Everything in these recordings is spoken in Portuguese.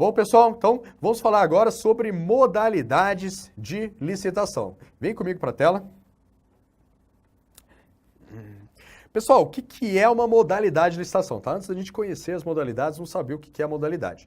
bom, pessoal? Então, vamos falar agora sobre modalidades de licitação. Vem comigo para a tela. Pessoal, o que é uma modalidade de licitação? Tá? Antes da gente conhecer as modalidades, vamos saber o que é a modalidade.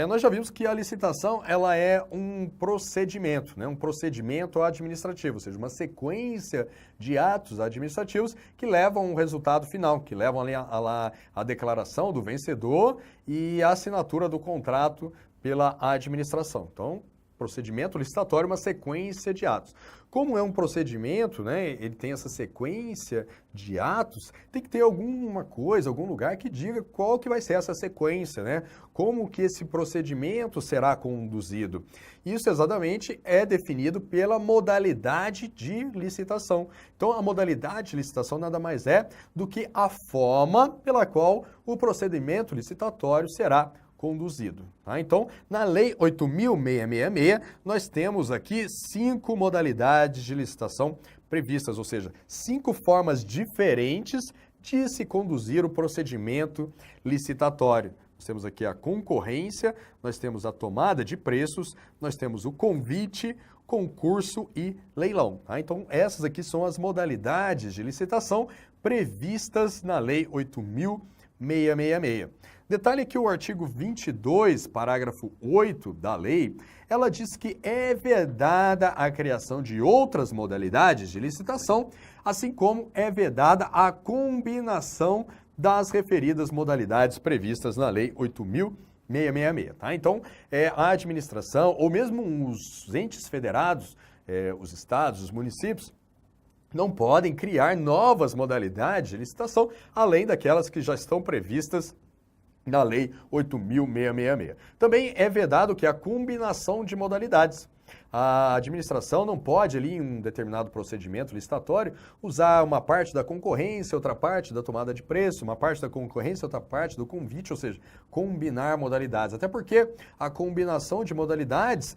Nós já vimos que a licitação ela é um procedimento, né? Um procedimento administrativo, ou seja, uma sequência de atos administrativos que levam a um resultado final, que levam ali a declaração do vencedor e a assinatura do contrato pela administração. Então, procedimento licitatório é uma sequência de atos. Como é um procedimento, né, ele tem essa sequência de atos, tem que ter alguma coisa, algum lugar que diga qual que vai ser essa sequência, né? Como que esse procedimento será conduzido. Isso exatamente é definido pela modalidade de licitação. Então, a modalidade de licitação nada mais é do que a forma pela qual o procedimento licitatório será conduzido. Tá? Então, na Lei 8.666, nós temos aqui 5 modalidades de licitação previstas, ou seja, 5 formas diferentes de se conduzir o procedimento licitatório. Nós temos aqui a concorrência, nós temos a tomada de preços, nós temos o convite, concurso e leilão. Tá? Então, essas aqui são as modalidades de licitação previstas na Lei 8.666. Detalhe que o artigo 22, parágrafo 8 da lei, ela diz que é vedada a criação de outras modalidades de licitação, assim como é vedada a combinação das referidas modalidades previstas na Lei 8.666. Tá? Então, a administração, ou mesmo os entes federados, os estados, os municípios, não podem criar novas modalidades de licitação, além daquelas que já estão previstas na Lei 8.666. Também é vedado que a combinação de modalidades. A administração não pode, ali, em um determinado procedimento licitatório, usar uma parte da concorrência, outra parte da tomada de preço, uma parte da concorrência, outra parte do convite, ou seja, combinar modalidades. Até porque a combinação de modalidades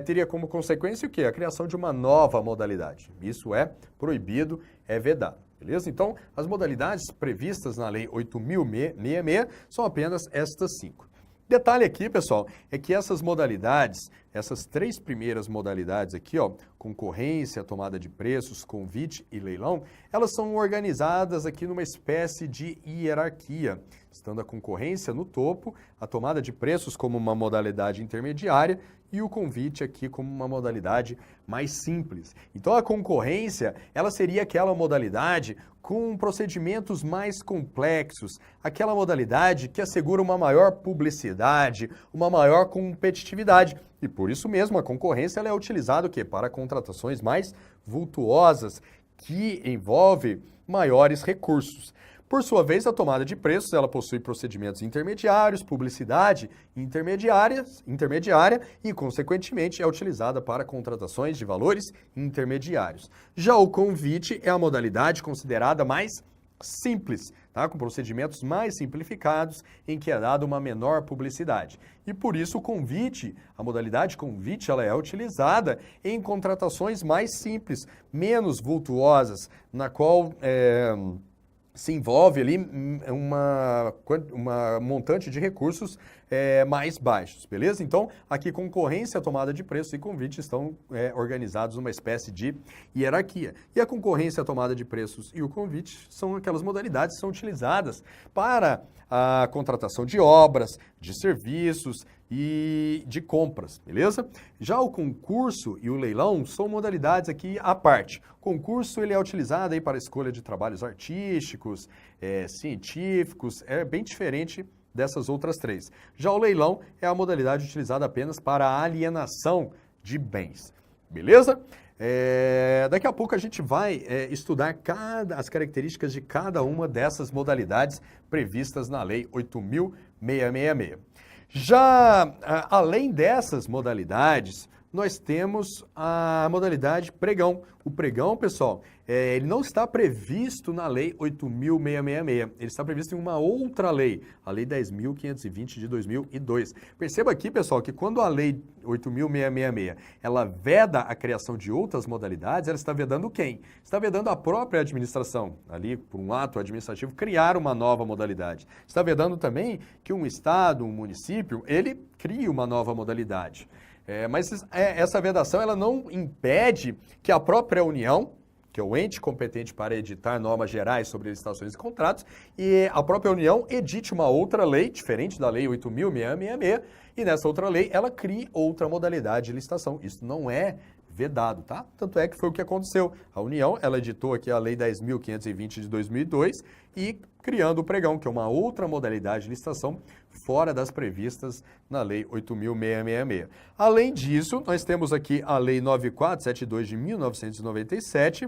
teria como consequência o quê? A criação de uma nova modalidade. Isso é proibido, é vedado. Beleza? Então, as modalidades previstas na Lei 8.666 são apenas estas 5. Detalhe aqui, pessoal, é que essas modalidades, essas 3 primeiras modalidades aqui, ó, concorrência, tomada de preços, convite e leilão, elas são organizadas aqui numa espécie de hierarquia, estando a concorrência no topo, a tomada de preços como uma modalidade intermediária e o convite aqui como uma modalidade mais simples. Então, a concorrência, ela seria aquela modalidade com procedimentos mais complexos, aquela modalidade que assegura uma maior publicidade, uma maior competitividade. E por isso mesmo a concorrência ela é utilizada o quê? Para contratações mais vultuosas, que envolve maiores recursos. Por sua vez, a tomada de preços, ela possui procedimentos intermediários, publicidade intermediária e, consequentemente, é utilizada para contratações de valores intermediários. Já o convite é a modalidade considerada mais simples, tá? Com procedimentos mais simplificados, em que é dada uma menor publicidade. E por isso o convite, a modalidade convite, ela é utilizada em contratações mais simples, menos vultuosas, na qual se envolve ali uma montante de recursos mais baixos, beleza? Então, aqui concorrência, tomada de preço e convite estão organizados numa espécie de hierarquia. E a concorrência, a tomada de preços e o convite são aquelas modalidades que são utilizadas para a contratação de obras, de serviços e de compras, beleza? Já o concurso e o leilão são modalidades aqui à parte. O concurso ele é utilizado aí para a escolha de trabalhos artísticos, científicos, é bem diferente dessas outras 3. Já o leilão é a modalidade utilizada apenas para a alienação de bens, beleza? Daqui a pouco a gente vai estudar as características de cada uma dessas modalidades previstas na Lei 8.666. Já além dessas modalidades, nós temos a modalidade pregão. O pregão, pessoal, ele não está previsto na Lei 8.666, ele está previsto em uma outra lei, a Lei 10.520 de 2002. Perceba aqui, pessoal, que quando a Lei 8.666, ela veda a criação de outras modalidades, ela está vedando quem? Está vedando a própria administração, ali, por um ato administrativo, criar uma nova modalidade. Está vedando também que um estado, um município, ele crie uma nova modalidade. Mas essa vedação ela não impede que a própria União, que é o ente competente para editar normas gerais sobre licitações e contratos, e a própria União edite uma outra lei, diferente da Lei 8.666, e nessa outra lei ela crie outra modalidade de licitação. Isso não é vedado, tá? Tanto é que foi o que aconteceu. A União, ela editou aqui a Lei 10.520 de 2002 e criando o pregão, que é uma outra modalidade de licitação fora das previstas na Lei 8.666. Além disso, nós temos aqui a Lei 9472 de 1997,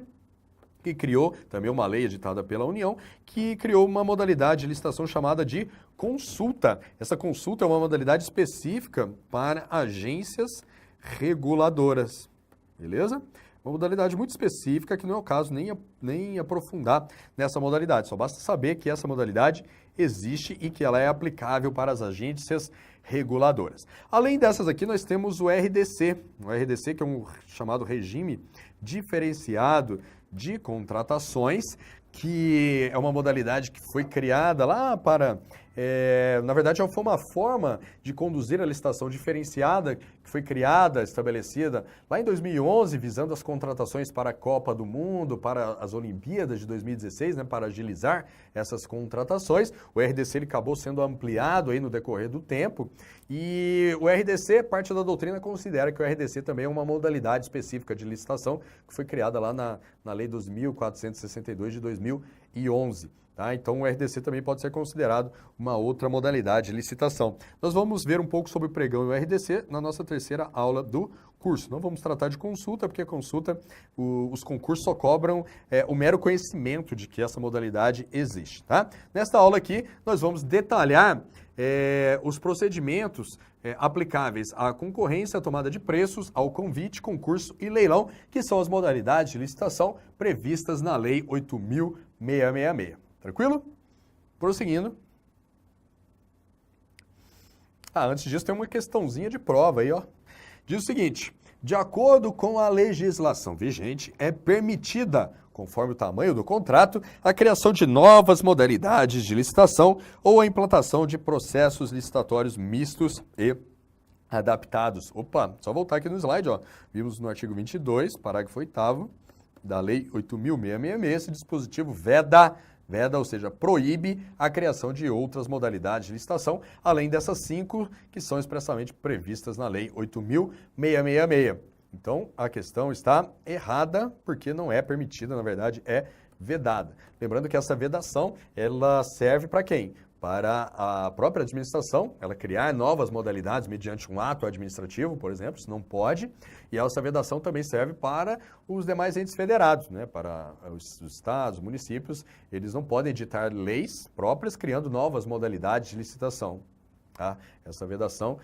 que criou também uma lei editada pela União, que criou uma modalidade de licitação chamada de consulta. Essa consulta é uma modalidade específica para agências reguladoras. Beleza? Uma modalidade muito específica que não é o caso nem aprofundar nessa modalidade. Só basta saber que essa modalidade existe e que ela é aplicável para as agências reguladoras. Além dessas aqui, nós temos o RDC. O RDC, que é um chamado regime diferenciado de contratações, que é uma modalidade que foi criada lá para... na verdade, foi uma forma de conduzir a licitação diferenciada que foi criada, estabelecida lá em 2011, visando as contratações para a Copa do Mundo, para as Olimpíadas de 2016, né, para agilizar essas contratações. O RDC ele acabou sendo ampliado aí no decorrer do tempo e o RDC, parte da doutrina considera que o RDC também é uma modalidade específica de licitação que foi criada lá na Lei 2.462 de 2011. Tá? Então, o RDC também pode ser considerado uma outra modalidade de licitação. Nós vamos ver um pouco sobre o pregão e o RDC na nossa terceira aula do curso. Não vamos tratar de consulta, porque a consulta, os concursos só cobram o mero conhecimento de que essa modalidade existe. Tá? Nesta aula aqui, nós vamos detalhar os procedimentos aplicáveis à concorrência, à tomada de preços, ao convite, concurso e leilão, que são as modalidades de licitação previstas na Lei 8.666. Tranquilo? Prosseguindo. Antes disso tem uma questãozinha de prova aí, ó. Diz o seguinte: de acordo com a legislação vigente, é permitida, conforme o tamanho do contrato, a criação de novas modalidades de licitação ou a implantação de processos licitatórios mistos e adaptados. Opa, só voltar aqui no slide, ó. Vimos no artigo 22, parágrafo 8º da Lei 8.666, esse dispositivo veda, ou seja, proíbe a criação de outras modalidades de licitação, além dessas 5 que são expressamente previstas na Lei 8.666. Então, a questão está errada, porque não é permitida, na verdade, é vedada. Lembrando que essa vedação, ela serve para quem? Para a própria administração, ela criar novas modalidades mediante um ato administrativo, por exemplo, isso não pode, e essa vedação também serve para os demais entes federados, né? Para os estados, municípios, eles não podem editar leis próprias criando novas modalidades de licitação. Tá? Essa vedação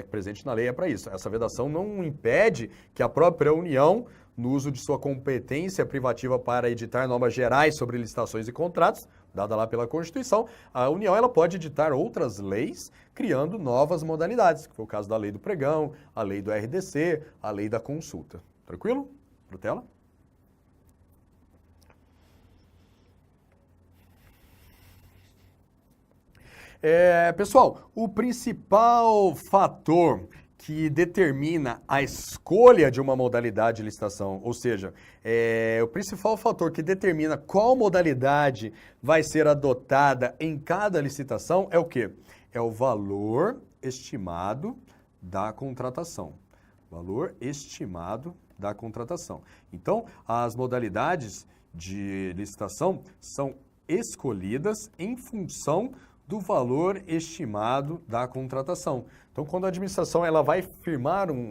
presente na lei é para isso. Essa vedação não impede que a própria União, no uso de sua competência privativa para editar normas gerais sobre licitações e contratos, dada lá pela Constituição, a União ela pode editar outras leis criando novas modalidades, que foi o caso da Lei do Pregão, a Lei do RDC, a Lei da Consulta. Tranquilo? Pro tela? Pessoal, o principal fator que determina a escolha de uma modalidade de licitação, ou seja, o principal fator que determina qual modalidade vai ser adotada em cada licitação é o quê? É o valor estimado da contratação. Valor estimado da contratação. Então, as modalidades de licitação são escolhidas em função do valor estimado da contratação. Então, quando a administração ela vai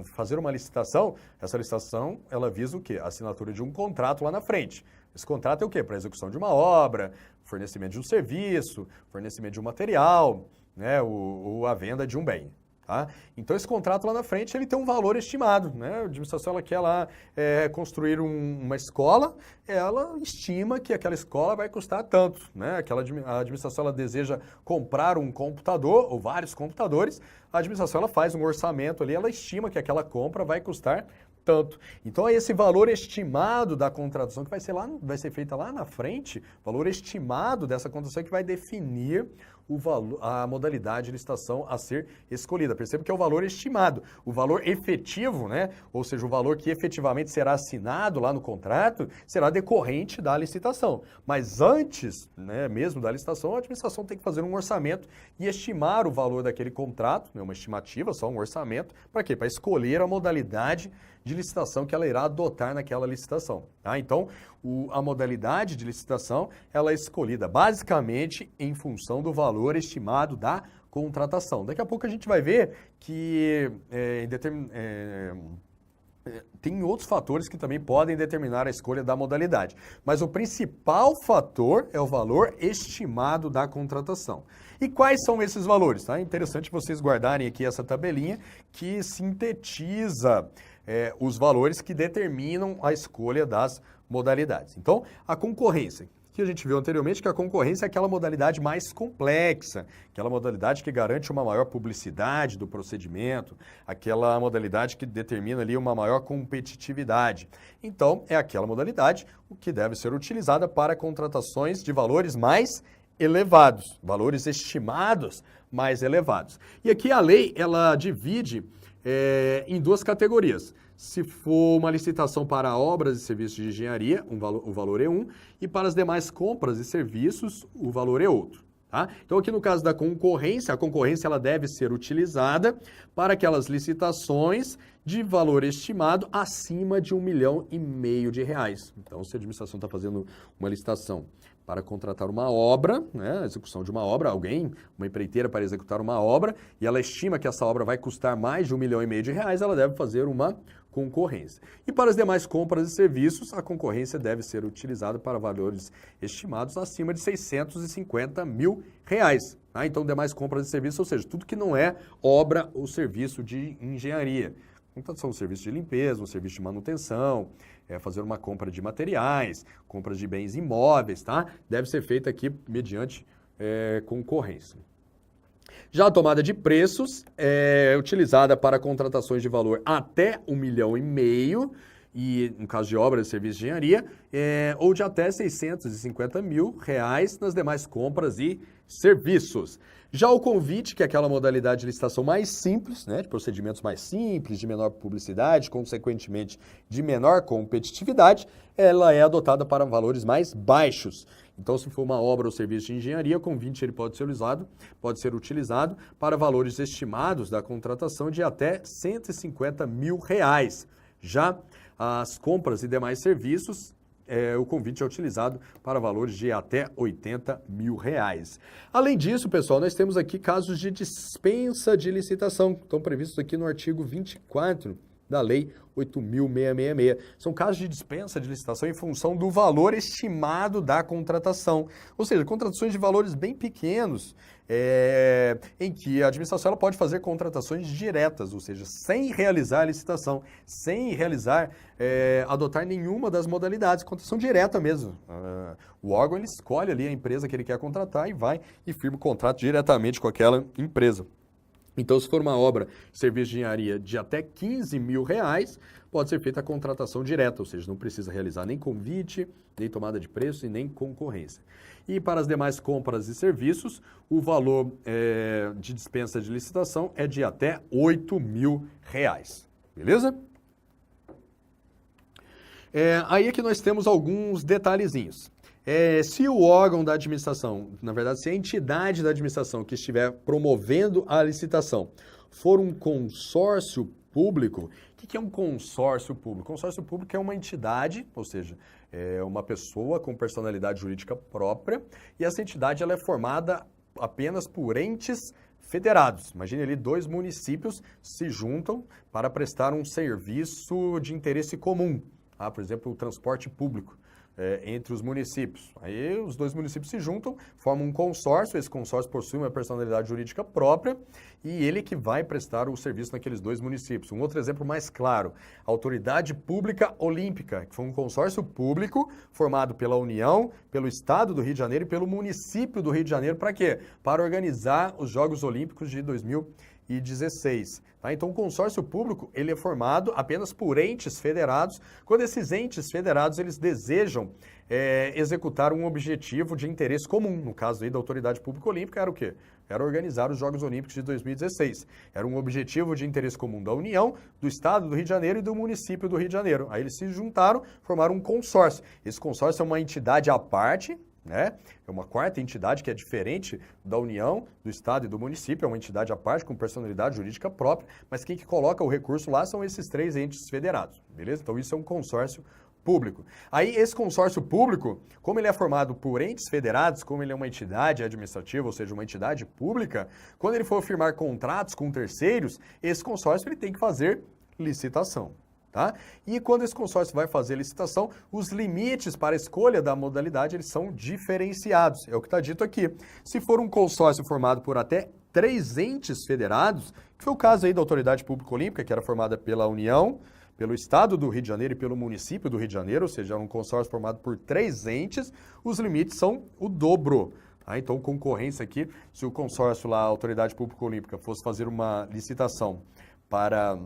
fazer uma licitação, essa licitação ela visa o quê? A assinatura de um contrato lá na frente. Esse contrato é o quê? Para a execução de uma obra, fornecimento de um serviço, fornecimento de um material, né? ou a venda de um bem. Tá? Então, esse contrato lá na frente, ele tem um valor estimado, né? A administração, ela quer lá construir uma escola, ela estima que aquela escola vai custar tanto, né? A administração, ela deseja comprar um computador, ou vários computadores, a administração, ela faz um orçamento ali, ela estima que aquela compra vai custar tanto. Então, esse valor estimado da contratação que vai ser feita lá na frente, valor estimado dessa contratação que vai definir a modalidade de licitação a ser escolhida. Perceba que é o valor estimado. O valor efetivo, né? Ou seja, o valor que efetivamente será assinado lá no contrato, será decorrente da licitação. Mas antes, né, mesmo da licitação, a administração tem que fazer um orçamento e estimar o valor daquele contrato, né, uma estimativa, só um orçamento, para quê? Para escolher a modalidade de licitação que ela irá adotar naquela licitação. Tá? Então, a modalidade de licitação, ela é escolhida basicamente em função do valor estimado da contratação. Daqui a pouco a gente vai ver que tem outros fatores que também podem determinar a escolha da modalidade. Mas o principal fator é o valor estimado da contratação. E quais são esses valores? Tá? É interessante vocês guardarem aqui essa tabelinha que sintetiza os valores que determinam a escolha das modalidades. Então, a concorrência, que a gente viu anteriormente, que a concorrência é aquela modalidade mais complexa, aquela modalidade que garante uma maior publicidade do procedimento, aquela modalidade que determina ali uma maior competitividade. Então, é aquela modalidade que deve ser utilizada para contratações de valores mais elevados, valores estimados mais elevados. E aqui a lei, ela divide em duas categorias. Se for uma licitação para obras e serviços de engenharia, o valor é um, e para as demais compras e serviços, o valor é outro. Tá? Então, aqui no caso da concorrência, a concorrência ela deve ser utilizada para aquelas licitações de valor estimado acima de R$1,5 milhão. Então, se a administração está fazendo uma licitação para contratar uma obra, né, a execução de uma obra, uma empreiteira para executar uma obra, e ela estima que essa obra vai custar mais de R$1,5 milhão, ela deve fazer uma concorrência. E para as demais compras e serviços, a concorrência deve ser utilizada para valores estimados acima de R$650 mil. Tá? Então, demais compras e serviços, ou seja, tudo que não é obra ou serviço de engenharia. Contratação de serviço de limpeza, um serviço de manutenção, fazer uma compra de materiais, compras de bens imóveis, tá? Deve ser feita aqui mediante concorrência. Já a tomada de preços é utilizada para contratações de valor até R$1,5 milhão, e no caso de obras e serviços de engenharia, ou de até R$650 mil nas demais compras e serviços. Já o convite, que é aquela modalidade de licitação mais simples, né, de procedimentos mais simples, de menor publicidade, consequentemente de menor competitividade, ela é adotada para valores mais baixos. Então, se for uma obra ou serviço de engenharia, o convite ele pode ser utilizado para valores estimados da contratação de até R$150 mil. Já as compras e demais serviços, o convite é utilizado para valores de até R$80 mil. Além disso, pessoal, nós temos aqui casos de dispensa de licitação, que estão previstos aqui no artigo 24 da Lei 8.666. São casos de dispensa de licitação em função do valor estimado da contratação. Ou seja, contratações de valores bem pequenos, em que a administração ela pode fazer contratações diretas, ou seja, sem realizar a licitação, sem adotar nenhuma das modalidades, contratação direta mesmo. O órgão ele escolhe ali a empresa que ele quer contratar e vai e firma o contrato diretamente com aquela empresa. Então, se for uma obra, serviço de engenharia de até R$15 mil, pode ser feita a contratação direta, ou seja, não precisa realizar nem convite, nem tomada de preço e nem concorrência. E para as demais compras e serviços, o valor de dispensa de licitação é de até R$8 mil. Beleza? Aí é que nós temos alguns detalhezinhos. Se o órgão da administração, na verdade, se a entidade da administração que estiver promovendo a licitação for um consórcio público, o que é um consórcio público? Consórcio público é uma entidade, ou seja, é uma pessoa com personalidade jurídica própria, e essa entidade ela é formada apenas por entes federados. Imagine ali 2 municípios se juntam para prestar um serviço de interesse comum, por exemplo, o transporte público. entre os municípios. Aí os dois municípios se juntam, formam um consórcio, esse consórcio possui uma personalidade jurídica própria e ele que vai prestar o serviço naqueles dois municípios. Um outro exemplo mais claro, a Autoridade Pública Olímpica, que foi um consórcio público formado pela União, pelo Estado do Rio de Janeiro e pelo município do Rio de Janeiro, para quê? Para organizar os Jogos Olímpicos de 2016. Tá? Então, o consórcio público ele é formado apenas por entes federados, quando esses entes federados eles desejam executar um objetivo de interesse comum. No caso aí da Autoridade Pública Olímpica, era o quê? Era organizar os Jogos Olímpicos de 2016. Era um objetivo de interesse comum da União, do Estado do Rio de Janeiro e do município do Rio de Janeiro. Aí eles se juntaram, formaram um consórcio. Esse consórcio é uma entidade à parte, né? É uma quarta entidade que é diferente da União, do Estado e do município, é uma entidade à parte com personalidade jurídica própria, mas quem que coloca o recurso lá são esses três entes federados, beleza? Então isso é um consórcio público. Aí esse consórcio público, como ele é formado por entes federados, como ele é uma entidade administrativa, ou seja, uma entidade pública, quando ele for firmar contratos com terceiros, esse consórcio ele tem que fazer licitação. Tá? E quando esse consórcio vai fazer licitação, os limites para a escolha da modalidade eles são diferenciados. É o que está dito aqui. Se for um consórcio formado por até 3 entes federados, que foi o caso aí da Autoridade Pública Olímpica, que era formada pela União, pelo Estado do Rio de Janeiro e pelo município do Rio de Janeiro, ou seja, um consórcio formado por 3 entes, os limites são o dobro. Tá? Então, concorrência aqui, se o consórcio lá, a Autoridade Pública Olímpica, fosse fazer uma licitação para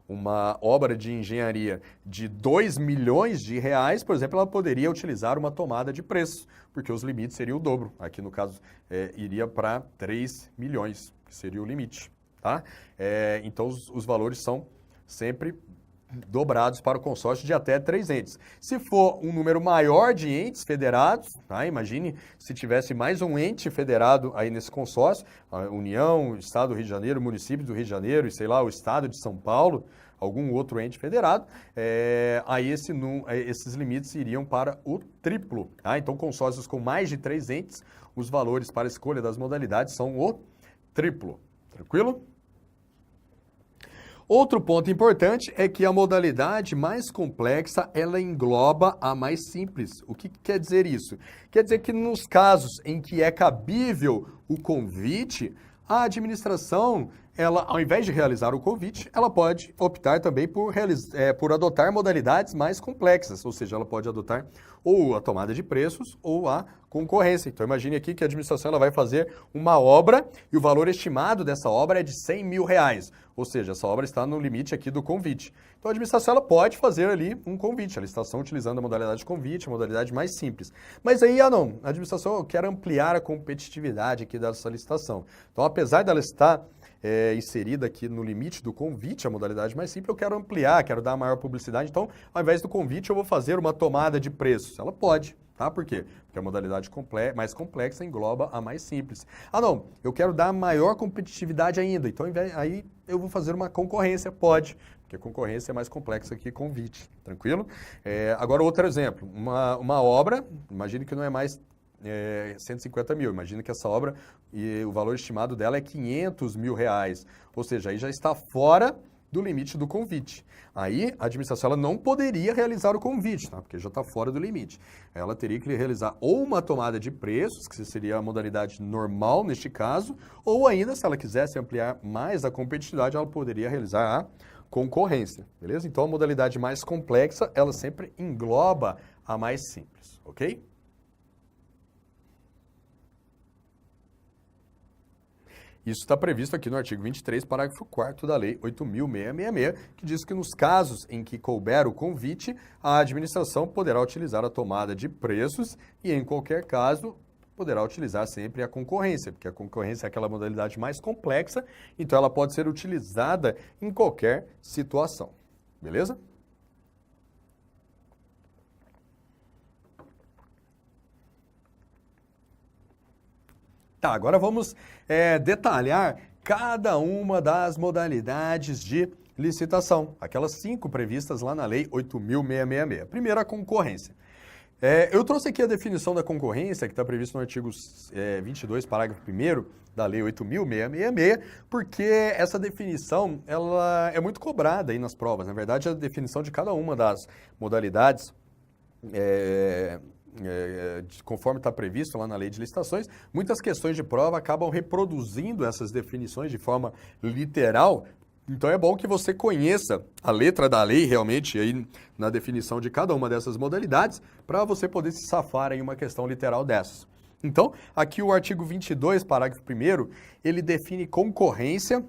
uma obra de engenharia de 2 milhões de reais, por exemplo, ela poderia utilizar uma tomada de preços, porque os limites seriam o dobro. Aqui, no caso, iria para 3 milhões, que seria o limite. Tá? Então, os valores são sempre dobrados para o consórcio de até 3 entes. Se for um número maior de entes federados, tá? Imagine se tivesse mais um ente federado aí nesse consórcio, a União, o Estado do Rio de Janeiro, o município do Rio de Janeiro e, sei lá, o Estado de São Paulo, algum outro ente federado, aí esses limites iriam para o triplo. Tá? Então, consórcios com mais de 3 entes, os valores para a escolha das modalidades são o triplo. Tranquilo? Outro ponto importante é que a modalidade mais complexa, ela engloba a mais simples. O que quer dizer isso? Quer dizer que nos casos em que é cabível o convite, a administração, ela, ao invés de realizar o convite, ela pode optar também por adotar modalidades mais complexas, ou seja, ela pode adotar ou a tomada de preços ou a concorrência. Então, imagine aqui que a administração ela vai fazer uma obra e o valor estimado dessa obra é de 100 mil reais, ou seja, essa obra está no limite aqui do convite. Então, a administração ela pode fazer ali um convite, a licitação utilizando a modalidade de convite, a modalidade mais simples. Mas aí, não, a administração quer ampliar a competitividade aqui dessa licitação. Então, apesar dela estar inserida aqui no limite do convite, a modalidade mais simples, eu quero ampliar, quero dar maior publicidade, então, ao invés do convite, eu vou fazer uma tomada de preços. Ela pode, tá? Por quê? Porque a modalidade mais complexa engloba a mais simples. Não, eu quero dar maior competitividade ainda, então, aí eu vou fazer uma concorrência, pode, porque a concorrência é mais complexa que convite, tranquilo? Agora, outro exemplo, uma obra, imagine que não é mais 150 mil. Imagina que essa obra, e o valor estimado dela é 500 mil reais. Ou seja, aí já está fora do limite do convite. Aí a administração ela não poderia realizar o convite, tá? Porque já está fora do limite. Ela teria que realizar ou uma tomada de preços, que seria a modalidade normal neste caso, ou ainda, se ela quisesse ampliar mais a competitividade, ela poderia realizar a concorrência. Beleza? Então a modalidade mais complexa, ela sempre engloba a mais simples, ok? Isso está previsto aqui no artigo 23, parágrafo 4º da Lei 8.666, que diz que nos casos em que couber o convite, a administração poderá utilizar a tomada de preços e, em qualquer caso, poderá utilizar sempre a concorrência, porque a concorrência é aquela modalidade mais complexa, então ela pode ser utilizada em qualquer situação. Beleza? Tá, agora vamos detalhar cada uma das modalidades de licitação, aquelas 5 previstas lá na Lei 8.666. Primeiro, a concorrência. Eu trouxe aqui a definição da concorrência, que está prevista no artigo 22, parágrafo 1º da Lei 8.666, porque essa definição ela é muito cobrada aí nas provas. Na verdade, a definição de cada uma das modalidades conforme está previsto lá na lei de licitações, muitas questões de prova acabam reproduzindo essas definições de forma literal. Então é bom que você conheça a letra da lei realmente aí na definição de cada uma dessas modalidades para você poder se safar em uma questão literal dessas. Então, aqui o artigo 22, parágrafo 1º, ele define concorrência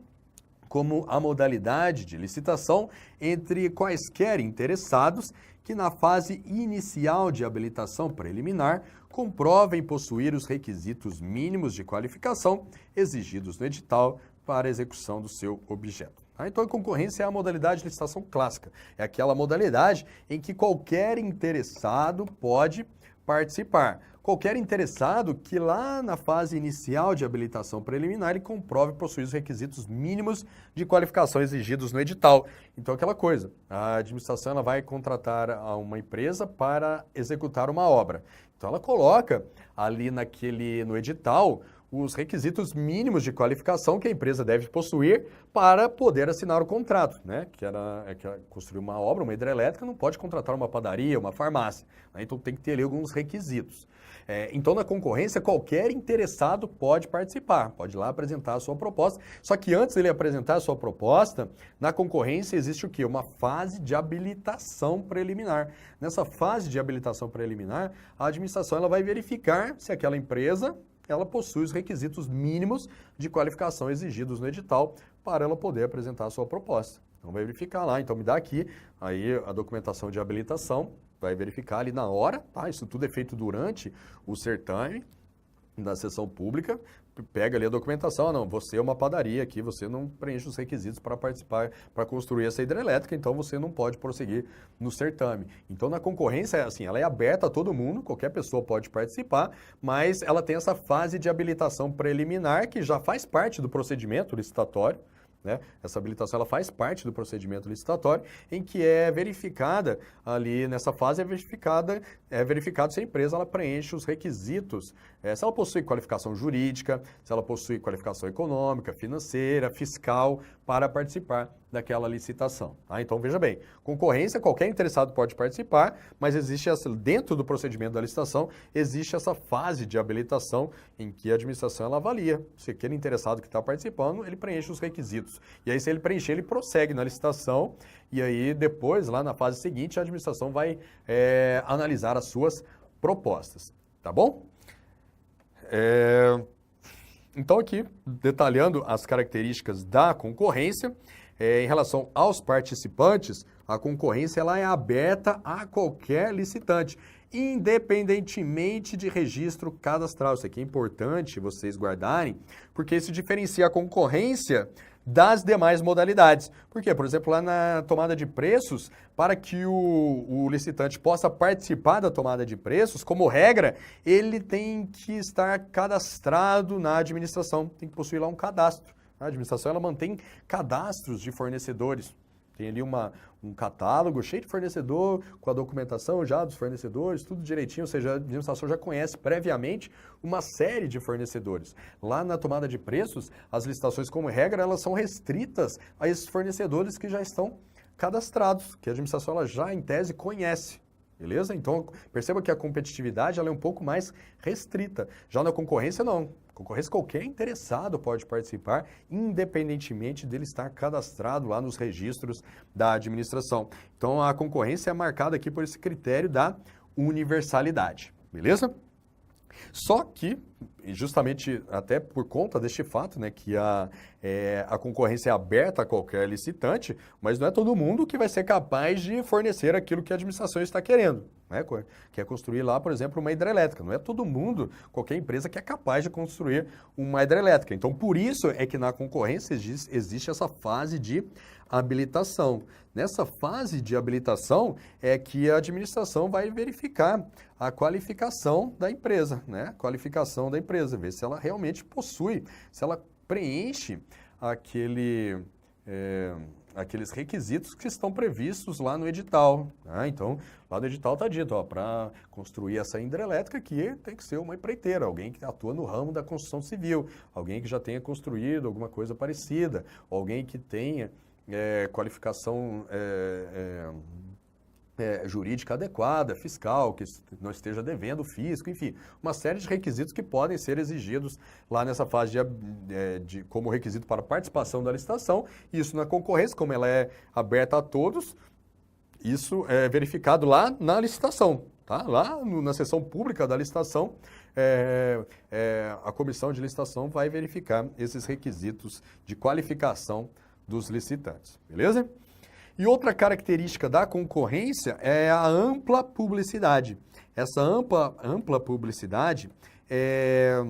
como a modalidade de licitação entre quaisquer interessados que na fase inicial de habilitação preliminar comprovem possuir os requisitos mínimos de qualificação exigidos no edital para a execução do seu objeto. Então, a concorrência é a modalidade de licitação clássica. É aquela modalidade em que qualquer interessado pode participar. Qualquer interessado que lá na fase inicial de habilitação preliminar ele comprove possuir os requisitos mínimos de qualificação exigidos no edital. Então, aquela coisa, a administração ela vai contratar uma empresa para executar uma obra. Então, ela coloca ali no edital os requisitos mínimos de qualificação que a empresa deve possuir para poder assinar o contrato, né? Que construir uma obra, uma hidrelétrica, não pode contratar uma padaria, uma farmácia, né? Então tem que ter ali alguns requisitos. Então, na concorrência, qualquer interessado pode participar, pode ir lá apresentar a sua proposta. Só que antes dele apresentar a sua proposta, na concorrência existe o quê? Uma fase de habilitação preliminar. Nessa fase de habilitação preliminar, a administração ela vai verificar se aquela empresa ela possui os requisitos mínimos de qualificação exigidos no edital para ela poder apresentar a sua proposta. Então, vai verificar lá. Então, me dá aqui aí a documentação de habilitação, vai verificar ali na hora, tá? Isso tudo é feito durante o certame da sessão pública, pega ali a documentação, não, você é uma padaria aqui, você não preenche os requisitos para participar, para construir essa hidrelétrica, então você não pode prosseguir no certame. Então, na concorrência, assim, ela é aberta a todo mundo, qualquer pessoa pode participar, mas ela tem essa fase de habilitação preliminar que já faz parte do procedimento licitatório, né? Essa habilitação ela faz parte do procedimento licitatório, em que é verificada ali nessa fase, é verificado se a empresa ela preenche os requisitos, se ela possui qualificação jurídica, se ela possui qualificação econômica, financeira, fiscal, para participar daquela licitação. Tá? Então, veja bem, concorrência, qualquer interessado pode participar, mas existe dentro do procedimento da licitação, existe essa fase de habilitação em que a administração ela avalia se aquele interessado que está participando, ele preenche os requisitos. E aí, se ele preencher, ele prossegue na licitação e aí depois, lá na fase seguinte, a administração vai analisar as suas propostas. Tá bom? Então, aqui, detalhando as características da concorrência, em relação aos participantes, a concorrência ela é aberta a qualquer licitante, independentemente de registro cadastral. Isso aqui é importante vocês guardarem, porque isso diferencia a concorrência das demais modalidades. Por quê? Por exemplo, lá na tomada de preços, para que o licitante possa participar da tomada de preços, como regra, ele tem que estar cadastrado na administração, tem que possuir lá um cadastro. A administração ela mantém cadastros de fornecedores. Tem ali um catálogo cheio de fornecedor, com a documentação já dos fornecedores, tudo direitinho, ou seja, a administração já conhece previamente uma série de fornecedores. Lá na tomada de preços, as licitações, como regra, elas são restritas a esses fornecedores que já estão cadastrados, que a administração ela já, em tese, conhece. Beleza? Então, perceba que a competitividade ela é um pouco mais restrita. Já na concorrência, não. Concorrência, qualquer interessado pode participar, independentemente dele estar cadastrado lá nos registros da administração. Então, a concorrência é marcada aqui por esse critério da universalidade. Beleza? Só que, justamente até por conta deste fato, né, que a concorrência é aberta a qualquer licitante, mas não é todo mundo que vai ser capaz de fornecer aquilo que a administração está querendo. Né? Quer construir lá, por exemplo, uma hidrelétrica. Não é todo mundo, qualquer empresa que é capaz de construir uma hidrelétrica. Então, por isso é que na concorrência existe essa fase de habilitação. Nessa fase de habilitação é que a administração vai verificar a qualificação da empresa, né? Qualificação da empresa, ver se ela realmente possui, se ela preenche aqueles requisitos que estão previstos lá no edital. Né? Então, lá no edital está dito, para construir essa hidrelétrica aqui tem que ser uma empreiteira, alguém que atua no ramo da construção civil, alguém que já tenha construído alguma coisa parecida, alguém que tenha qualificação jurídica adequada, fiscal, que não esteja devendo fisco, enfim, uma série de requisitos que podem ser exigidos lá nessa fase como requisito para participação da licitação. Isso na concorrência, como ela é aberta a todos, isso é verificado lá na licitação, tá? Lá na seção pública da licitação, a comissão de licitação vai verificar esses requisitos de qualificação dos licitantes, beleza? E outra característica da concorrência é a ampla publicidade. Essa ampla publicidade é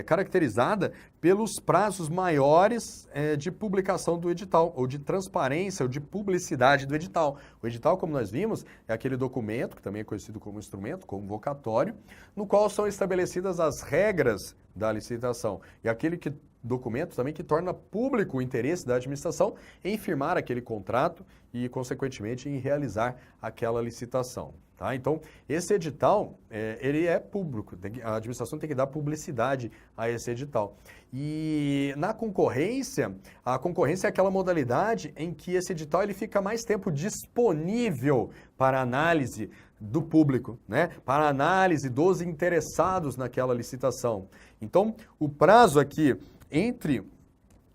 caracterizada pelos prazos maiores de publicação do edital, ou de transparência, ou de publicidade do edital. O edital, como nós vimos, é aquele documento, que também é conhecido como instrumento, convocatório, no qual são estabelecidas as regras da licitação. E aquele documento também que torna público o interesse da administração em firmar aquele contrato e, consequentemente, em realizar aquela licitação. Tá? Então, esse edital, ele é público, a administração tem que dar publicidade a esse edital. E na concorrência, a concorrência é aquela modalidade em que esse edital ele fica mais tempo disponível para análise do público, né? Para análise dos interessados naquela licitação. Então, o prazo aqui entre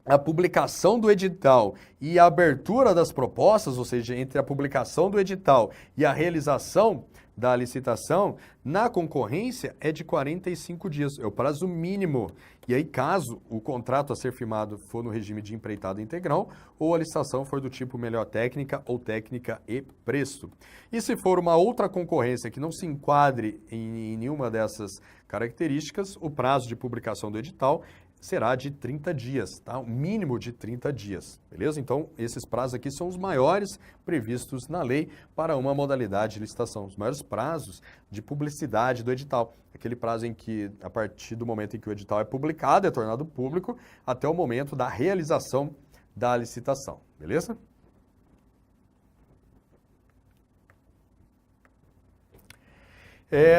a publicação do edital e a abertura das propostas, ou seja, entre a publicação do edital e a realização da licitação, na concorrência é de 45 dias, é o prazo mínimo. E aí, caso o contrato a ser firmado for no regime de empreitada integral, ou a licitação for do tipo melhor técnica ou técnica e preço. E se for uma outra concorrência que não se enquadre em nenhuma dessas características, o prazo de publicação do edital será de 30 dias, tá? Um mínimo de 30 dias, beleza? Então, esses prazos aqui são os maiores previstos na lei para uma modalidade de licitação, os maiores prazos de publicidade do edital. Aquele prazo em que, a partir do momento em que o edital é publicado, é tornado público, até o momento da realização da licitação, beleza?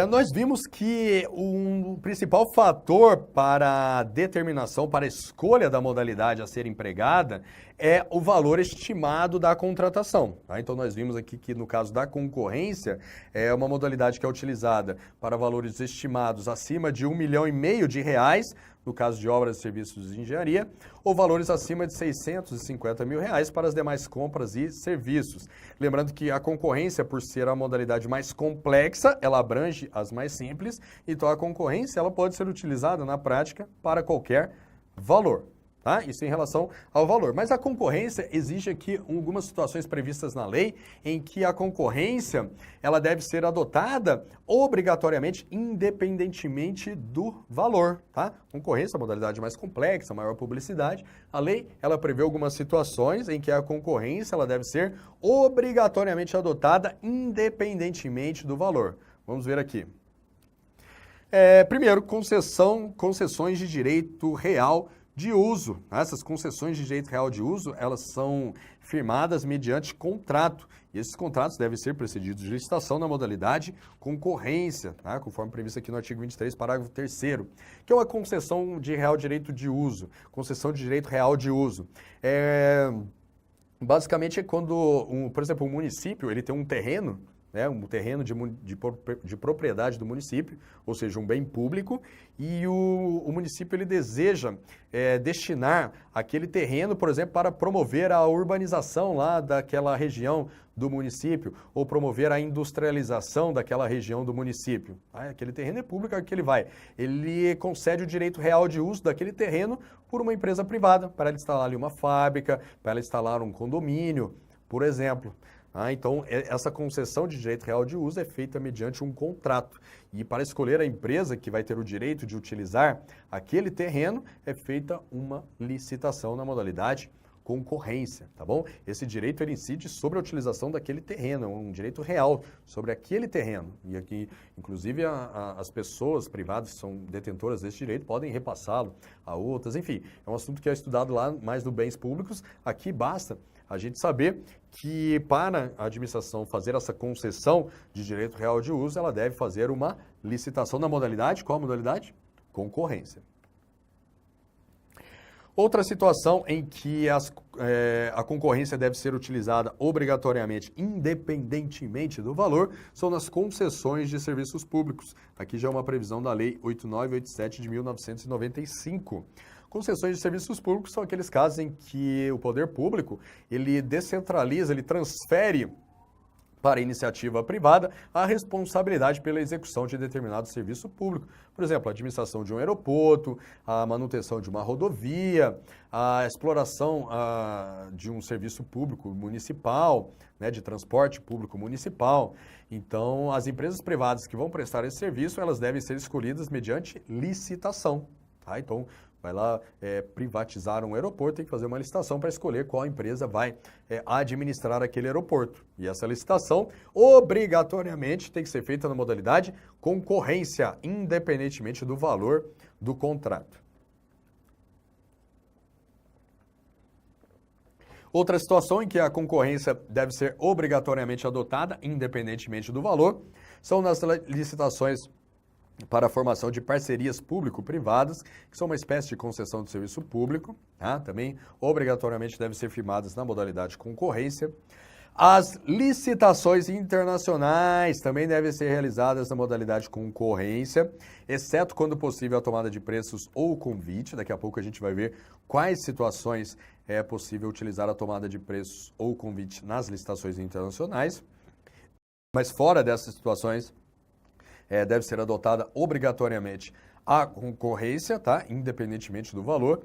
Nós vimos que o principal fator para a determinação, para a escolha da modalidade a ser empregada é o valor estimado da contratação. Tá? Então, nós vimos aqui que no caso da concorrência, é uma modalidade que é utilizada para valores estimados acima de R$1,5 milhão, no caso de obras e serviços de engenharia, ou valores acima de R$650 mil para as demais compras e serviços. Lembrando que a concorrência, por ser a modalidade mais complexa, ela abrange as mais simples, então a concorrência ela pode ser utilizada na prática para qualquer valor. Tá? Isso em relação ao valor. Mas a concorrência exige aqui algumas situações previstas na lei em que a concorrência ela deve ser adotada obrigatoriamente, independentemente do valor. Tá? Concorrência é a modalidade mais complexa, maior publicidade. A lei ela prevê algumas situações em que a concorrência ela deve ser obrigatoriamente adotada independentemente do valor. Vamos ver aqui. Primeiro, concessões de direito real de uso. Essas concessões de direito real de uso, elas são firmadas mediante contrato. E esses contratos devem ser precedidos de licitação na modalidade concorrência, tá? Conforme previsto aqui no artigo 23, parágrafo 3º, que é uma concessão de real direito de uso, concessão de direito real de uso. Basicamente é quando, por exemplo, um município ele tem um terreno, um terreno de propriedade do município, ou seja, um bem público, e o município ele deseja destinar aquele terreno, por exemplo, para promover a urbanização lá daquela região do município, ou promover a industrialização daquela região do município. Aquele terreno é público, é que ele concede o direito real de uso daquele terreno por uma empresa privada, para ela instalar ali uma fábrica, para ela instalar um condomínio, por exemplo. Então, essa concessão de direito real de uso é feita mediante um contrato. E para escolher a empresa que vai ter o direito de utilizar aquele terreno, é feita uma licitação na modalidade concorrência, tá bom? Esse direito ele incide sobre a utilização daquele terreno, é um direito real sobre aquele terreno. E aqui, inclusive, as pessoas privadas que são detentoras desse direito podem repassá-lo a outras. Enfim, é um assunto que é estudado lá mais no bens públicos. Aqui basta a gente saber que para a administração fazer essa concessão de direito real de uso, ela deve fazer uma licitação na modalidade, qual a modalidade? Concorrência. Outra situação em que a concorrência deve ser utilizada obrigatoriamente, independentemente do valor, são nas concessões de serviços públicos. Aqui já é uma previsão da Lei 8987 de 1995. Concessões de serviços públicos são aqueles casos em que o poder público, ele descentraliza, ele transfere para a iniciativa privada a responsabilidade pela execução de determinado serviço público. Por exemplo, a administração de um aeroporto, a manutenção de uma rodovia, a exploração de um serviço público municipal, né, de transporte público municipal. Então, as empresas privadas que vão prestar esse serviço, elas devem ser escolhidas mediante licitação. Tá? Então, vai lá privatizar um aeroporto, tem que fazer uma licitação para escolher qual empresa vai administrar aquele aeroporto. E essa licitação, obrigatoriamente, tem que ser feita na modalidade concorrência, independentemente do valor do contrato. Outra situação em que a concorrência deve ser obrigatoriamente adotada, independentemente do valor, são nas licitações para a formação de parcerias público-privadas, que são uma espécie de concessão de serviço público, tá? Também obrigatoriamente devem ser firmadas na modalidade concorrência. As licitações internacionais também devem ser realizadas na modalidade concorrência, exceto quando possível a tomada de preços ou convite. Daqui a pouco a gente vai ver quais situações é possível utilizar a tomada de preços ou convite nas licitações internacionais. Mas fora dessas situações, deve ser adotada obrigatoriamente a concorrência, tá? Independentemente do valor.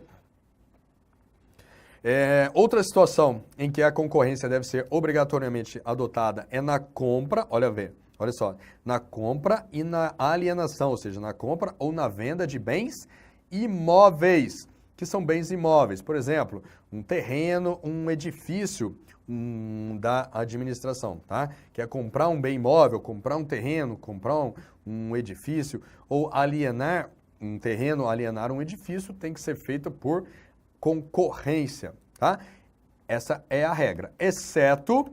Outra situação em que a concorrência deve ser obrigatoriamente adotada é na compra, olha só, na compra e na alienação, ou seja, na compra ou na venda de bens imóveis, que são bens imóveis. Por exemplo, um terreno, um edifício da administração, tá? Que é comprar um bem imóvel, comprar um terreno, comprar um edifício, ou alienar um terreno, alienar um edifício, tem que ser feito por concorrência, tá? Essa é a regra, exceto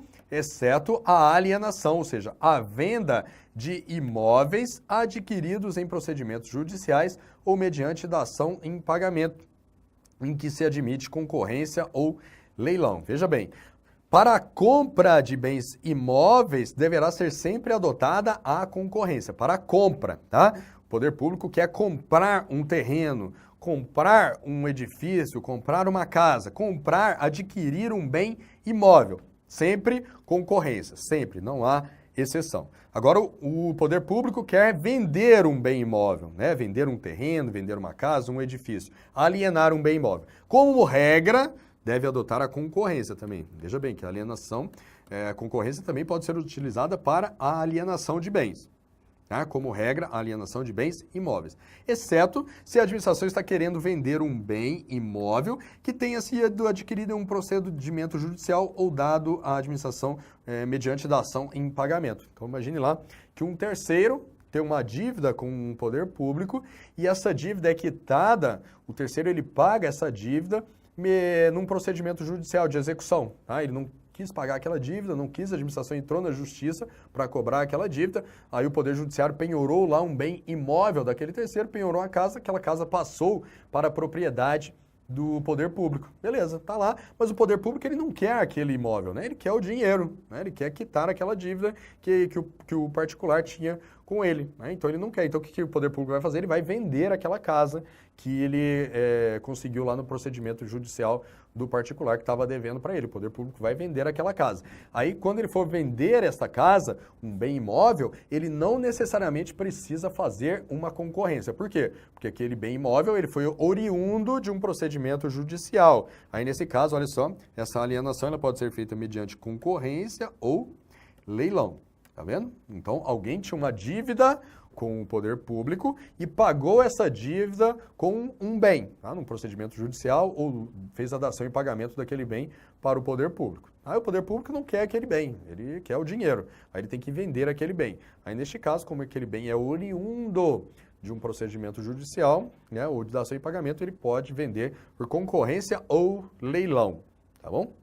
a alienação, ou seja, a venda de imóveis adquiridos em procedimentos judiciais ou mediante da ação em pagamento, em que se admite concorrência ou leilão. Veja bem, para a compra de bens imóveis, deverá ser sempre adotada a concorrência. Para a compra, tá? O poder público quer comprar um terreno, comprar um edifício, comprar uma casa, adquirir um bem imóvel. Sempre concorrência, sempre, não há exceção. Agora, o poder público quer vender um bem imóvel, né? Vender um terreno, vender uma casa, um edifício, alienar um bem imóvel. Como regra, deve adotar a concorrência também. Veja bem que a alienação, a concorrência também pode ser utilizada para a alienação de bens. Tá? Como regra, a alienação de bens imóveis. Exceto se a administração está querendo vender um bem imóvel que tenha sido adquirido em um procedimento judicial ou dado à administração mediante da ação em pagamento. Então imagine lá que um terceiro tem uma dívida com o poder público e essa dívida é quitada, o terceiro ele paga essa dívida num procedimento judicial de execução, tá? Ele não quis pagar aquela dívida, não quis, a administração entrou na justiça para cobrar aquela dívida, aí o Poder Judiciário penhorou lá um bem imóvel daquele terceiro, penhorou a casa, aquela casa passou para a propriedade do poder público. Beleza, tá lá, mas o poder público ele não quer aquele imóvel, né? Ele quer o dinheiro, né? Ele quer quitar aquela dívida que o particular tinha com ele, né? Então ele não quer. Então o que o poder público vai fazer? Ele vai vender aquela casa que ele conseguiu lá no procedimento judicial do particular que estava devendo para ele. O poder público vai vender aquela casa. Aí quando ele for vender esta casa, um bem imóvel, ele não necessariamente precisa fazer uma concorrência. Por quê? Porque aquele bem imóvel ele foi oriundo de um procedimento judicial. Aí nesse caso, olha só, essa alienação ela pode ser feita mediante concorrência ou leilão. Tá vendo? Então, alguém tinha uma dívida com o poder público e pagou essa dívida com um bem, tá? Num procedimento judicial ou fez a dação em pagamento daquele bem para o poder público. Aí o poder público não quer aquele bem, ele quer o dinheiro. Aí ele tem que vender aquele bem. Aí neste caso, como aquele bem é oriundo de um procedimento judicial, né, ou de dação em pagamento, ele pode vender por concorrência ou leilão, tá bom?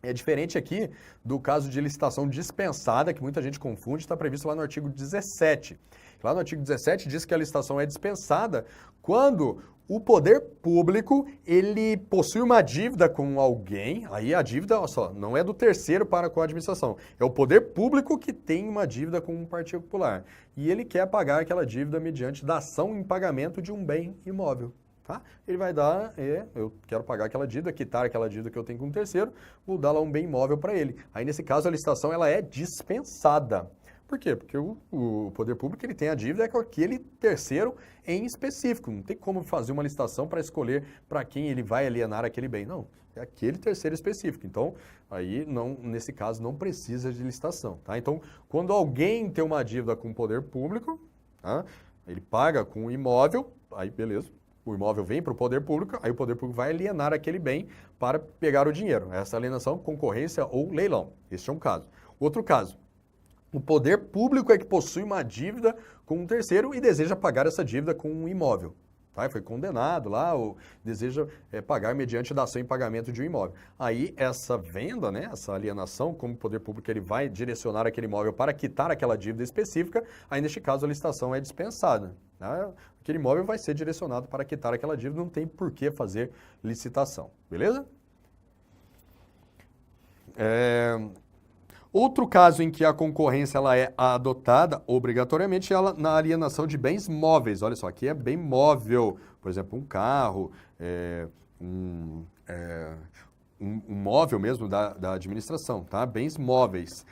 É diferente aqui do caso de licitação dispensada, que muita gente confunde, está previsto lá no artigo 17. Lá no artigo 17 diz que a licitação é dispensada quando O poder público, ele possui uma dívida com alguém, aí a dívida, olha só, não é do terceiro para com a administração, é o poder público que tem uma dívida com um particular. E ele quer pagar aquela dívida mediante da ação em pagamento de um bem imóvel. Tá? Ele vai dar, eu quero pagar aquela dívida, quitar aquela dívida que eu tenho com um terceiro, vou dar lá um bem imóvel para ele. Aí, nesse caso, a licitação ela é dispensada. Por quê? Porque o poder público ele tem a dívida com aquele terceiro em específico. Não tem como fazer uma licitação para escolher para quem ele vai alienar aquele bem. Não, é aquele terceiro específico. Então, aí, não, nesse caso, não precisa de licitação. Tá? Então, quando alguém tem uma dívida com o poder público, tá? Ele paga com o imóvel, aí beleza. O imóvel vem para o poder público, aí o poder público vai alienar aquele bem para pegar o dinheiro. Essa alienação, concorrência ou leilão. Este é um caso. Outro caso, o poder público é que possui uma dívida com um terceiro e deseja pagar essa dívida com um imóvel. Tá? Foi condenado lá, ou deseja pagar mediante da ação em pagamento de um imóvel. Aí essa venda, né, essa alienação, como o poder público ele vai direcionar aquele imóvel para quitar aquela dívida específica, aí neste caso a licitação é dispensada. Tá? Aquele imóvel vai ser direcionado para quitar aquela dívida, não tem por que fazer licitação. Beleza? Outro caso em que a concorrência ela é adotada obrigatoriamente é na alienação de bens móveis. Olha só, aqui é bem móvel, por exemplo, um carro, um móvel mesmo da administração, tá? Bens móveis.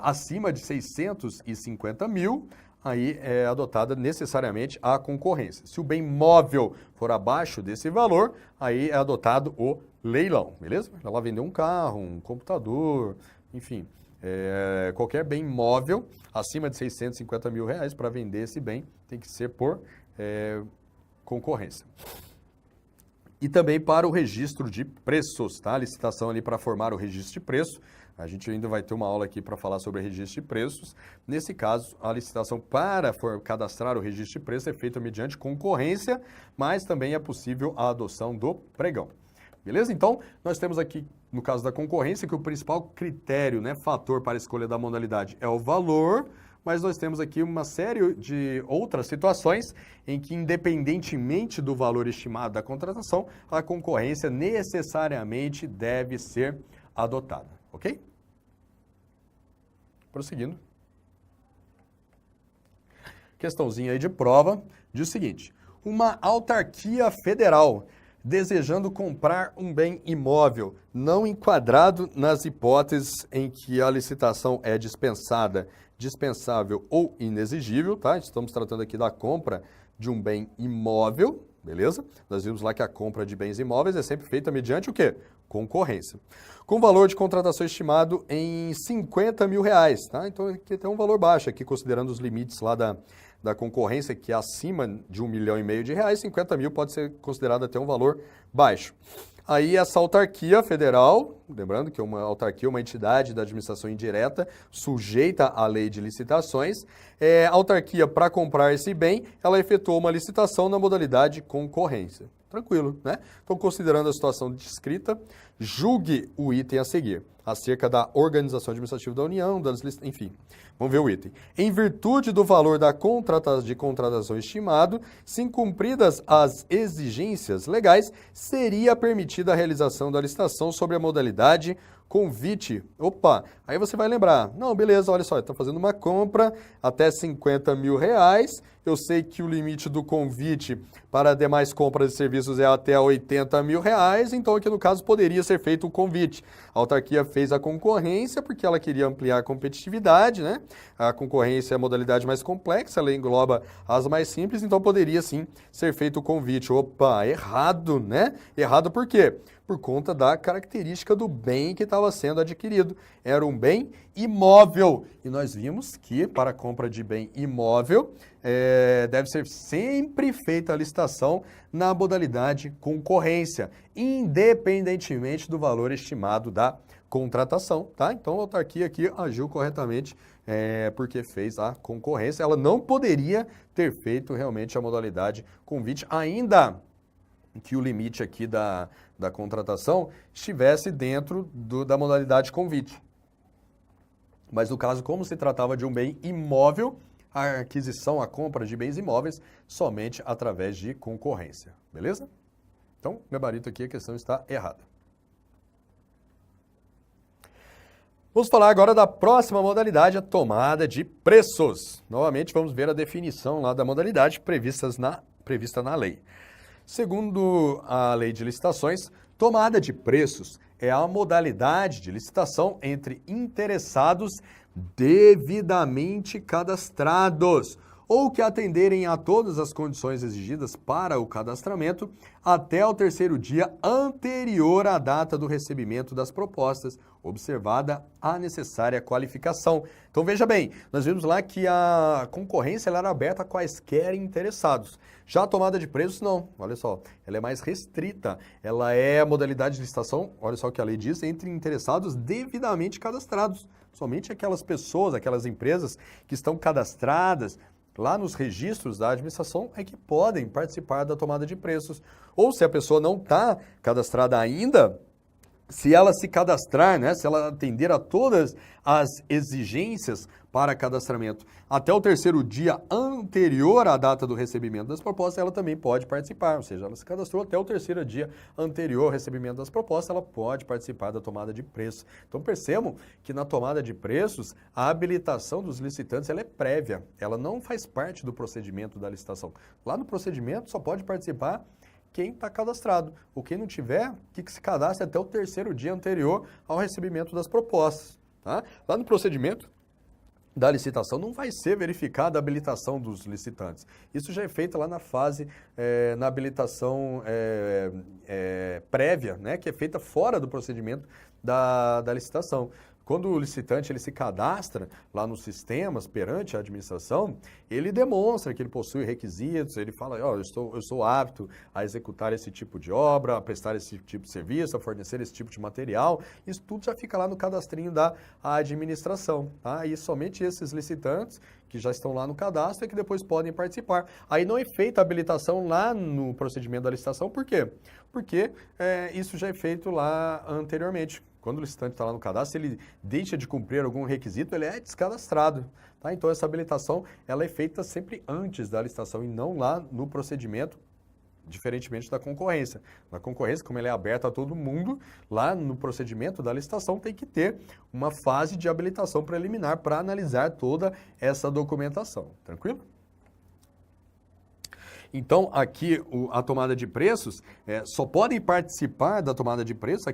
Acima de 650 mil, aí é adotada necessariamente a concorrência. Se o bem móvel for abaixo desse valor, aí é adotado o leilão, beleza? Ela vendeu um carro, um computador, enfim... qualquer bem móvel acima de 650 mil reais para vender esse bem tem que ser por concorrência. E também para o registro de preços, tá? A licitação ali para formar o registro de preço. A gente ainda vai ter uma aula aqui para falar sobre registro de preços. Nesse caso, a licitação para cadastrar o registro de preço é feita mediante concorrência, mas também é possível a adoção do pregão. Beleza? Então, nós temos aqui, no caso da concorrência, que o principal critério, né, fator para a escolha da modalidade é o valor, mas nós temos aqui uma série de outras situações em que, independentemente do valor estimado da contratação, a concorrência necessariamente deve ser adotada, ok? Prosseguindo. Questãozinha aí de prova, diz o seguinte: uma autarquia federal desejando comprar um bem imóvel não enquadrado nas hipóteses em que a licitação é dispensada, dispensável ou inexigível, tá? Estamos tratando aqui da compra de um bem imóvel, beleza? Nós vimos lá que a compra de bens imóveis é sempre feita mediante o quê? Concorrência. Com valor de contratação estimado em 50 mil reais, tá? Então aqui tem um valor baixo aqui, considerando os limites lá da concorrência, que é acima de 1,5 milhão de reais, 50 mil pode ser considerado até um valor baixo. Aí essa autarquia federal, lembrando que uma autarquia é uma entidade da administração indireta sujeita à lei de licitações, a autarquia, para comprar esse bem, ela efetuou uma licitação na modalidade concorrência. Tranquilo, né? Então, considerando a situação descrita, julgue o item a seguir, acerca da organização administrativa da União, enfim. Vamos ver o item. Em virtude do valor de contratação estimado, se cumpridas as exigências legais, seria permitida a realização da licitação sobre a modalidade convite. Opa, aí você vai lembrar, não, beleza, olha só, está fazendo uma compra até 50 mil reais, eu sei que o limite do convite para demais compras e serviços é até 80 mil reais, então aqui no caso poderia ser feito o convite. A autarquia fez a concorrência porque ela queria ampliar a competitividade, né? A concorrência é a modalidade mais complexa, ela engloba as mais simples, então poderia sim ser feito o convite. Opa, errado, né? Errado por quê? Por conta da característica do bem que estava sendo adquirido. Era um bem imóvel. E nós vimos que para a compra de bem imóvel deve ser sempre feita a licitação na modalidade concorrência, independentemente do valor estimado da contratação, tá? Então a autarquia aqui agiu corretamente porque fez a concorrência. Ela não poderia ter feito realmente a modalidade convite, ainda que o limite aqui da contratação estivesse dentro da modalidade convite. Mas no caso, como se tratava de um bem imóvel, a aquisição, a compra de bens imóveis somente através de concorrência, beleza? Então, gabarito aqui, a questão está errada. Vamos falar agora da próxima modalidade, a tomada de preços. Novamente, vamos ver a definição lá da modalidade prevista na lei. Segundo a lei de licitações, tomada de preços é a modalidade de licitação entre interessados devidamente cadastrados ou que atenderem a todas as condições exigidas para o cadastramento até o terceiro dia anterior à data do recebimento das propostas, observada a necessária qualificação. Então veja bem, nós vimos lá que a concorrência ela era aberta a quaisquer interessados. Já a tomada de preços não, olha só, ela é mais restrita, ela é a modalidade de licitação, olha só o que a lei diz, entre interessados devidamente cadastrados. Somente aquelas pessoas, aquelas empresas que estão cadastradas lá nos registros da administração é que podem participar da tomada de preços. Ou se a pessoa não está cadastrada ainda, se ela se cadastrar, né, se ela atender a todas as exigências para cadastramento até o terceiro dia anterior à data do recebimento das propostas, ela também pode participar. Ou seja, ela se cadastrou até o terceiro dia anterior ao recebimento das propostas, ela pode participar da tomada de preços. Então percebam que na tomada de preços, a habilitação dos licitantes ela é prévia, ela não faz parte do procedimento da licitação. Lá no procedimento só pode participar quem está cadastrado. Ou quem não tiver, que se cadastre até o terceiro dia anterior ao recebimento das propostas. Tá? Lá no procedimento da licitação não vai ser verificada a habilitação dos licitantes. Isso já é feito lá na fase, na habilitação prévia, né, que é feita fora do procedimento da licitação. Quando o licitante ele se cadastra lá nos sistemas perante a administração, ele demonstra que ele possui requisitos, ele fala, eu sou apto a executar esse tipo de obra, a prestar esse tipo de serviço, a fornecer esse tipo de material. Isso tudo já fica lá no cadastrinho da administração. Tá? E somente esses licitantes que já estão lá no cadastro é que depois podem participar. Aí não é feita a habilitação lá no procedimento da licitação, por quê? Porque isso já é feito lá anteriormente. Quando o licitante está lá no cadastro, ele deixa de cumprir algum requisito, ele é descadastrado. Tá? Então, essa habilitação ela é feita sempre antes da licitação e não lá no procedimento, diferentemente da concorrência. Na concorrência, como ela é aberta a todo mundo, lá no procedimento da licitação tem que ter uma fase de habilitação preliminar para analisar toda essa documentação. Tranquilo? Então, aqui a tomada de preços, só podem participar da tomada de preços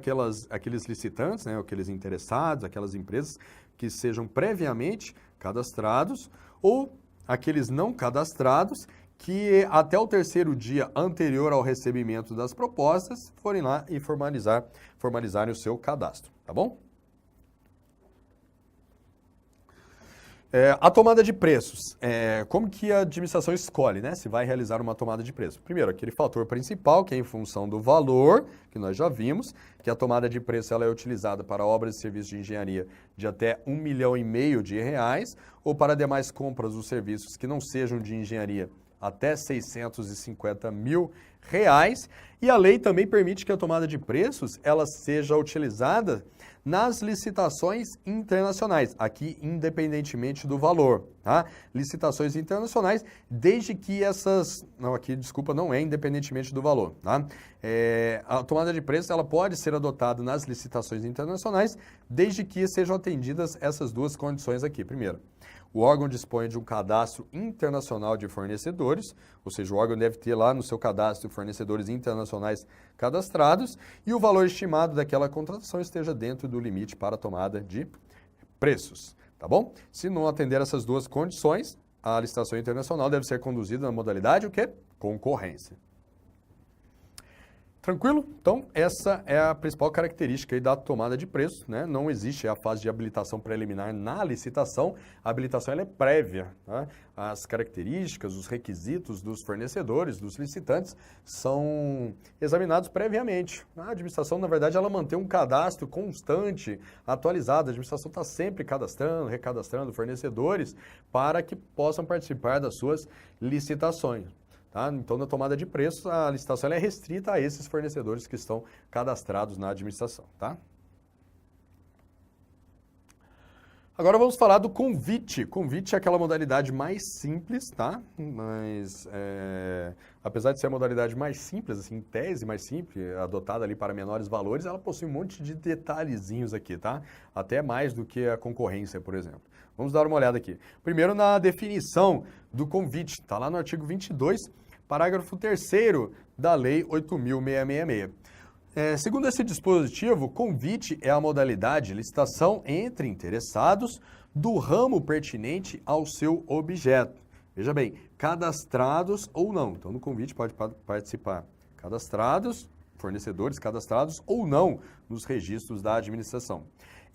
aqueles licitantes, né, aqueles interessados, aquelas empresas que sejam previamente cadastrados ou aqueles não cadastrados que até o terceiro dia anterior ao recebimento das propostas forem lá e formalizarem o seu cadastro, tá bom? A tomada de preços, como que a administração escolhe, né, se vai realizar uma tomada de preço? Primeiro, aquele fator principal, que é em função do valor, que nós já vimos, que a tomada de preço ela é utilizada para obras e serviços de engenharia de até R$ 1,5 milhão, ou para demais compras ou serviços que não sejam de engenharia até R$ 650 mil. E a lei também permite que a tomada de preços ela seja utilizada nas licitações internacionais, aqui independentemente do valor, tá? Licitações internacionais, desde que não é independentemente do valor, tá? A tomada de preços ela pode ser adotada nas licitações internacionais, desde que sejam atendidas essas duas condições aqui. Primeiro, o órgão dispõe de um cadastro internacional de fornecedores, ou seja, o órgão deve ter lá no seu cadastro fornecedores internacionais cadastrados e o valor estimado daquela contratação esteja dentro do limite para a tomada de preços, tá bom? Se não atender essas duas condições, a licitação internacional deve ser conduzida na modalidade o quê? Concorrência. Tranquilo? Então, essa é a principal característica aí da tomada de preço, né? Não existe a fase de habilitação preliminar na licitação, a habilitação ela é prévia, tá? As características, os requisitos dos fornecedores, dos licitantes, são examinados previamente. A administração, na verdade, ela mantém um cadastro constante, atualizado, a administração está sempre cadastrando, recadastrando fornecedores para que possam participar das suas licitações. Tá? Então, na tomada de preços, a licitação ela é restrita a esses fornecedores que estão cadastrados na administração. Tá? Agora vamos falar do convite. Convite é aquela modalidade mais simples, tá? Mas, apesar de ser a modalidade mais simples, assim, em tese mais simples, adotada ali para menores valores, ela possui um monte de detalhezinhos aqui, tá? Até mais do que a concorrência, por exemplo. Vamos dar uma olhada aqui. Primeiro, na definição do convite. Está lá no artigo 22, parágrafo 3º da Lei 8.666. Segundo esse dispositivo, convite é a modalidade de licitação entre interessados do ramo pertinente ao seu objeto. Veja bem, cadastrados ou não. Então, no convite pode participar cadastrados, fornecedores cadastrados ou não nos registros da administração.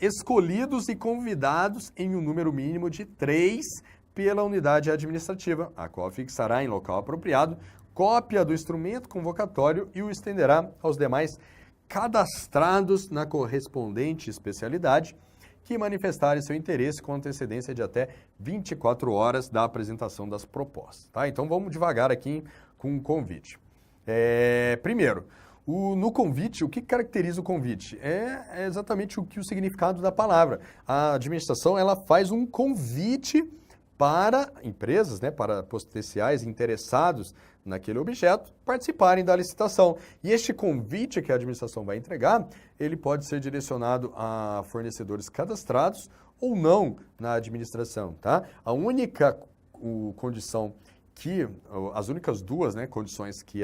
Escolhidos e convidados em um número mínimo de 3 pela unidade administrativa, a qual fixará em local apropriado cópia do instrumento convocatório e o estenderá aos demais cadastrados na correspondente especialidade que manifestarem seu interesse com antecedência de até 24 horas da apresentação das propostas. Tá? Então vamos devagar aqui com o convite. Primeiro, no convite, o que caracteriza o convite? É exatamente o significado da palavra. A administração ela faz um convite para empresas, né, para potenciais interessados naquele objeto, participarem da licitação. E este convite que a administração vai entregar, ele pode ser direcionado a fornecedores cadastrados ou não na administração, tá? A única condição as únicas duas, né, condições que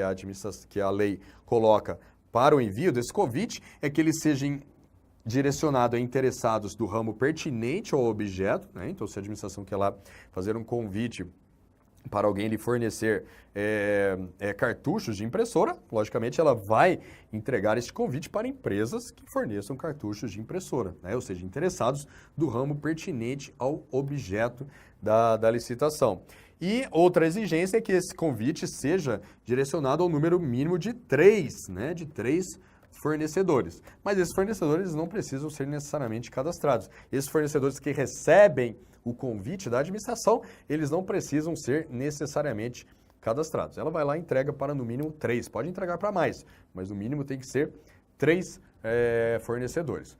a lei coloca para o envio desse convite é que eles sejam direcionado a interessados do ramo pertinente ao objeto, né? Então, se a administração quer lá fazer um convite para alguém lhe fornecer cartuchos de impressora, logicamente ela vai entregar esse convite para empresas que forneçam cartuchos de impressora, né? Ou seja, interessados do ramo pertinente ao objeto da licitação. E outra exigência é que esse convite seja direcionado ao número mínimo de 3, né? De 3 fornecedores. Mas esses fornecedores não precisam ser necessariamente cadastrados. Esses fornecedores que recebem o convite da administração, eles não precisam ser necessariamente cadastrados. Ela vai lá e entrega para no mínimo 3. Pode entregar para mais, mas no mínimo tem que ser 3 fornecedores.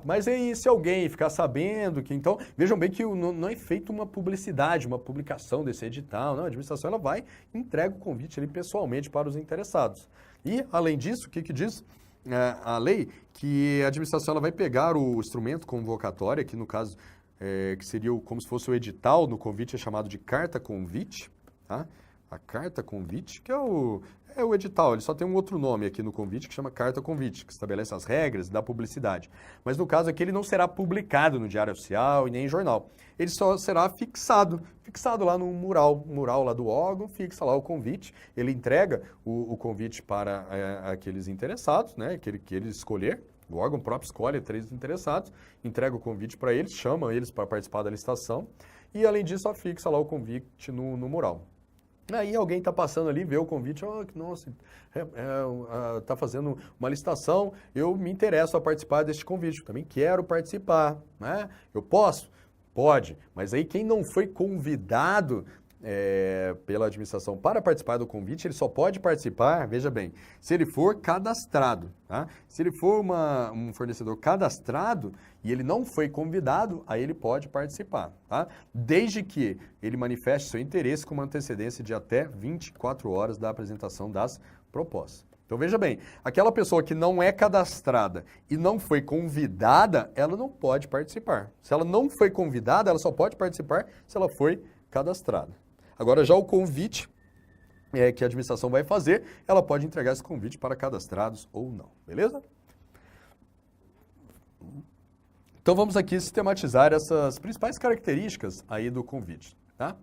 Mas aí se alguém ficar sabendo que então... Vejam bem que não é feita uma publicidade, uma publicação desse edital. Não, a administração ela vai e entrega o convite ali pessoalmente para os interessados. E, além disso, o que diz a lei? Que a administração ela vai pegar o instrumento convocatório, aqui no caso, que seria como se fosse o edital no convite, é chamado de carta convite, tá? A carta convite, que é o edital, ele só tem um outro nome aqui no convite, que chama carta convite, que estabelece as regras da publicidade. Mas no caso aqui, ele não será publicado no Diário Oficial e nem em jornal. Ele só será fixado lá no mural lá do órgão, fixa lá o convite, ele entrega o convite para aqueles interessados, né, que ele escolher. O órgão próprio escolhe 3 interessados, entrega o convite para eles, chama eles para participar da licitação e, além disso, fixa lá o convite no mural. Aí alguém está passando ali, vê o convite, nossa, está fazendo uma licitação, eu me interesso a participar deste convite, eu também quero participar, né? Eu posso? Pode, mas aí quem não foi convidado pela administração para participar do convite, ele só pode participar, veja bem, se ele for cadastrado, tá? Se ele for um fornecedor cadastrado e ele não foi convidado, aí ele pode participar, tá? Desde que ele manifeste seu interesse com uma antecedência de até 24 horas da apresentação das propostas. Então, veja bem, aquela pessoa que não é cadastrada e não foi convidada, ela não pode participar. Se ela não foi convidada, ela só pode participar se ela foi cadastrada. Agora, já o convite que a administração vai fazer, ela pode entregar esse convite para cadastrados ou não, beleza? Então, vamos aqui sistematizar essas principais características aí do convite, tá?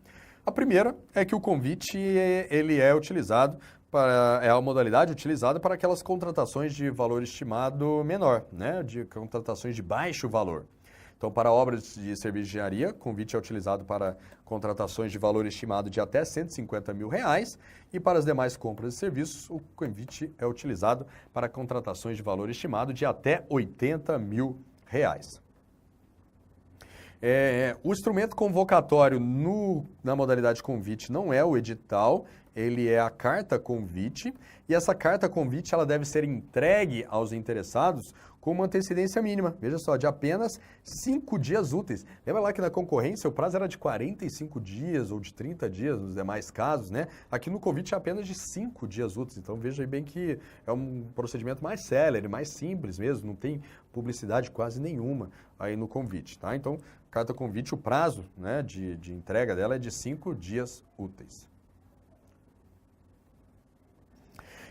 A primeira é que o convite, ele é utilizado é a modalidade utilizada para aquelas contratações de valor estimado menor, né? De contratações de baixo valor. Então, para obras de serviço de engenharia, convite é utilizado para contratações de valor estimado de até R$150 mil, e para as demais compras e serviços, o convite é utilizado para contratações de valor estimado de até R$80 mil. O instrumento convocatório na modalidade convite não é o edital, ele é a carta convite, e essa carta convite ela deve ser entregue aos interessados com uma antecedência mínima, veja só, de apenas 5 dias úteis. Lembra lá que na concorrência o prazo era de 45 dias ou de 30 dias nos demais casos, né? Aqui no convite é apenas de 5 dias úteis, então veja aí bem que é um procedimento mais célere, mais simples mesmo, não tem publicidade quase nenhuma aí no convite, tá? Então, carta convite, o prazo, né, de entrega dela é de 5 dias úteis.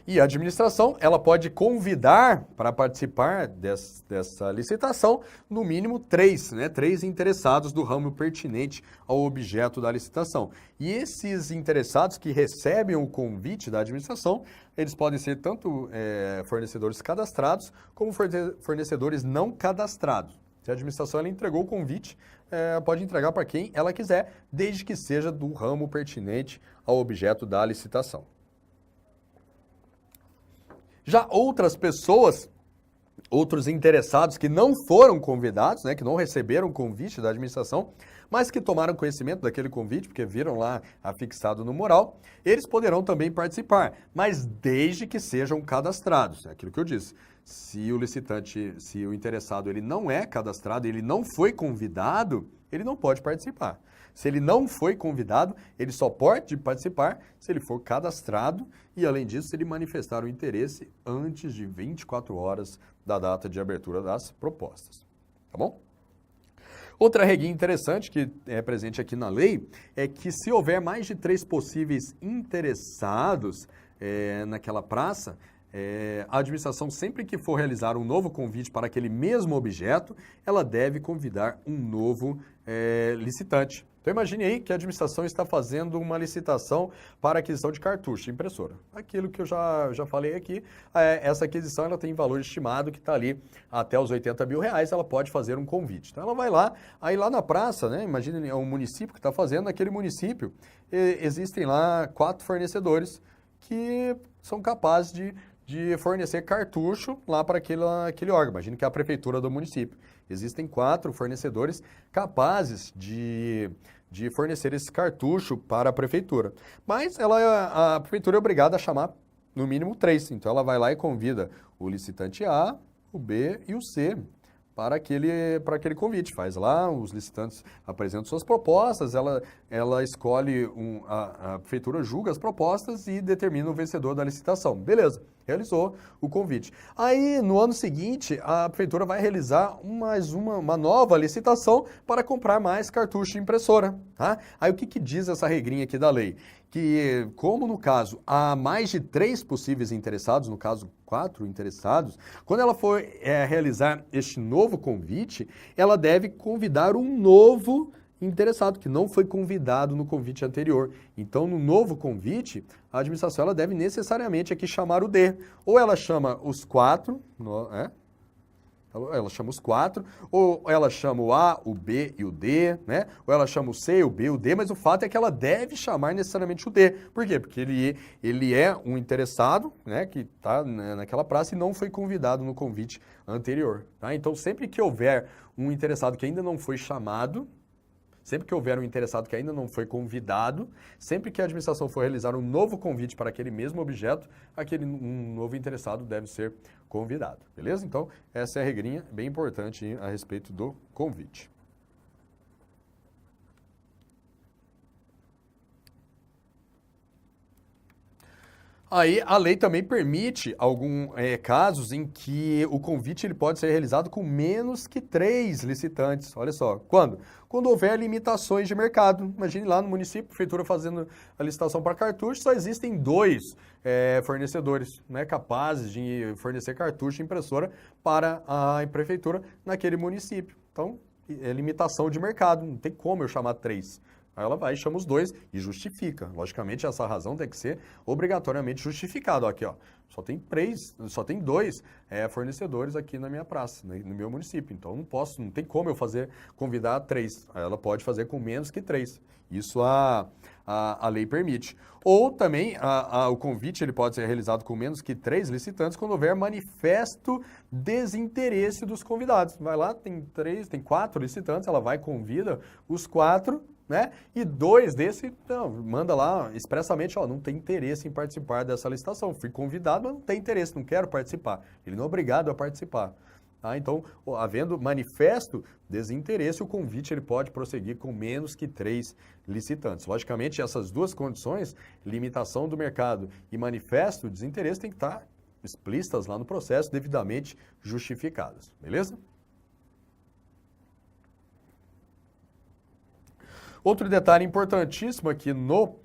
E a administração, ela pode convidar para participar dessa licitação, no mínimo 3, né? 3 interessados do ramo pertinente ao objeto da licitação. E esses interessados que recebem o convite da administração, eles podem ser tanto fornecedores cadastrados, como fornecedores não cadastrados. Se a administração ela entregou o convite, pode entregar para quem ela quiser, desde que seja do ramo pertinente ao objeto da licitação. Já outras pessoas, outros interessados que não foram convidados, né, que não receberam o convite da administração, mas que tomaram conhecimento daquele convite, porque viram lá afixado no mural, eles poderão também participar, mas desde que sejam cadastrados. É aquilo que eu disse. Se o licitante, se o interessado ele não é cadastrado, ele não foi convidado, ele não pode participar. Se ele não foi convidado, ele só pode participar se ele for cadastrado e, além disso, se ele manifestar o interesse antes de 24 horas da data de abertura das propostas. Tá bom? Outra regrinha interessante que é presente aqui na lei é que se houver mais de 3 possíveis interessados naquela praça, a administração, sempre que for realizar um novo convite para aquele mesmo objeto, ela deve convidar um novo licitante. Então imagine aí que a administração está fazendo uma licitação para aquisição de cartucho de impressora. Aquilo que eu já falei aqui, essa aquisição ela tem valor estimado que está ali até os R$80 mil, ela pode fazer um convite. Então ela vai lá, aí lá na praça, né, imagine é um município que está fazendo, naquele município existem lá 4 fornecedores que são capazes de fornecer cartucho lá para aquele órgão. Imagine que é a prefeitura do município. Existem 4 fornecedores capazes de fornecer esse cartucho para a prefeitura. Mas a prefeitura é obrigada a chamar no mínimo 3. Então ela vai lá e convida o licitante A, o B e o C para aquele convite. Faz lá, os licitantes apresentam suas propostas, ela escolhe, a prefeitura julga as propostas e determina o vencedor da licitação. Beleza, realizou o convite. Aí, no ano seguinte, a prefeitura vai realizar uma nova licitação para comprar mais cartucho de impressora. Tá? Aí, o que diz essa regrinha aqui da lei? Que, como no caso há mais de 3 possíveis interessados, no caso 4 interessados, quando ela for realizar este novo convite, ela deve convidar um novo interessado, que não foi convidado no convite anterior. Então, no novo convite, a administração ela deve necessariamente aqui chamar o D. Ou ela chama os 4, ela chama os 4, ou ela chama o A, o B e o D, né? Ou ela chama o C, o B e o D, mas o fato é que ela deve chamar necessariamente o D. Por quê? Porque ele é um interessado, né, que está naquela praça e não foi convidado no convite anterior. Tá? Então, sempre que houver um interessado que ainda não foi chamado, sempre que houver um interessado que ainda não foi convidado, sempre que a administração for realizar um novo convite para aquele mesmo objeto, um novo interessado deve ser convidado, beleza? Então, essa é a regrinha bem importante a respeito do convite. Aí a lei também permite alguns casos em que o convite ele pode ser realizado com menos que 3 licitantes. Olha só, quando? Quando houver limitações de mercado. Imagine lá no município, a prefeitura fazendo a licitação para cartucho, só existem 2 fornecedores, né, capazes de fornecer cartucho e impressora para a prefeitura naquele município. Então, é limitação de mercado, não tem como eu chamar 3. Aí ela vai e chama os 2 e justifica. Logicamente, essa razão tem que ser obrigatoriamente justificada. Aqui, ó, só tem 2 fornecedores aqui na minha praça, no meu município. Então, não tem como eu convidar 3. Aí ela pode fazer com menos que 3. Isso a lei permite. Ou também, o convite ele pode ser realizado com menos que 3 licitantes quando houver manifesto desinteresse dos convidados. Vai lá, tem 4 licitantes, ela vai e convida os 4, né? E 2 desse, não, manda lá expressamente, ó, não tem interesse em participar dessa licitação. Fui convidado, mas não tem interesse, não quero participar. Ele não é obrigado a participar. Tá? Então, havendo manifesto desinteresse, o convite ele pode prosseguir com menos que 3 licitantes. Logicamente, essas duas condições, limitação do mercado e manifesto de desinteresse, tem que estar explícitas lá no processo, devidamente justificadas. Beleza? Outro detalhe importantíssimo aqui no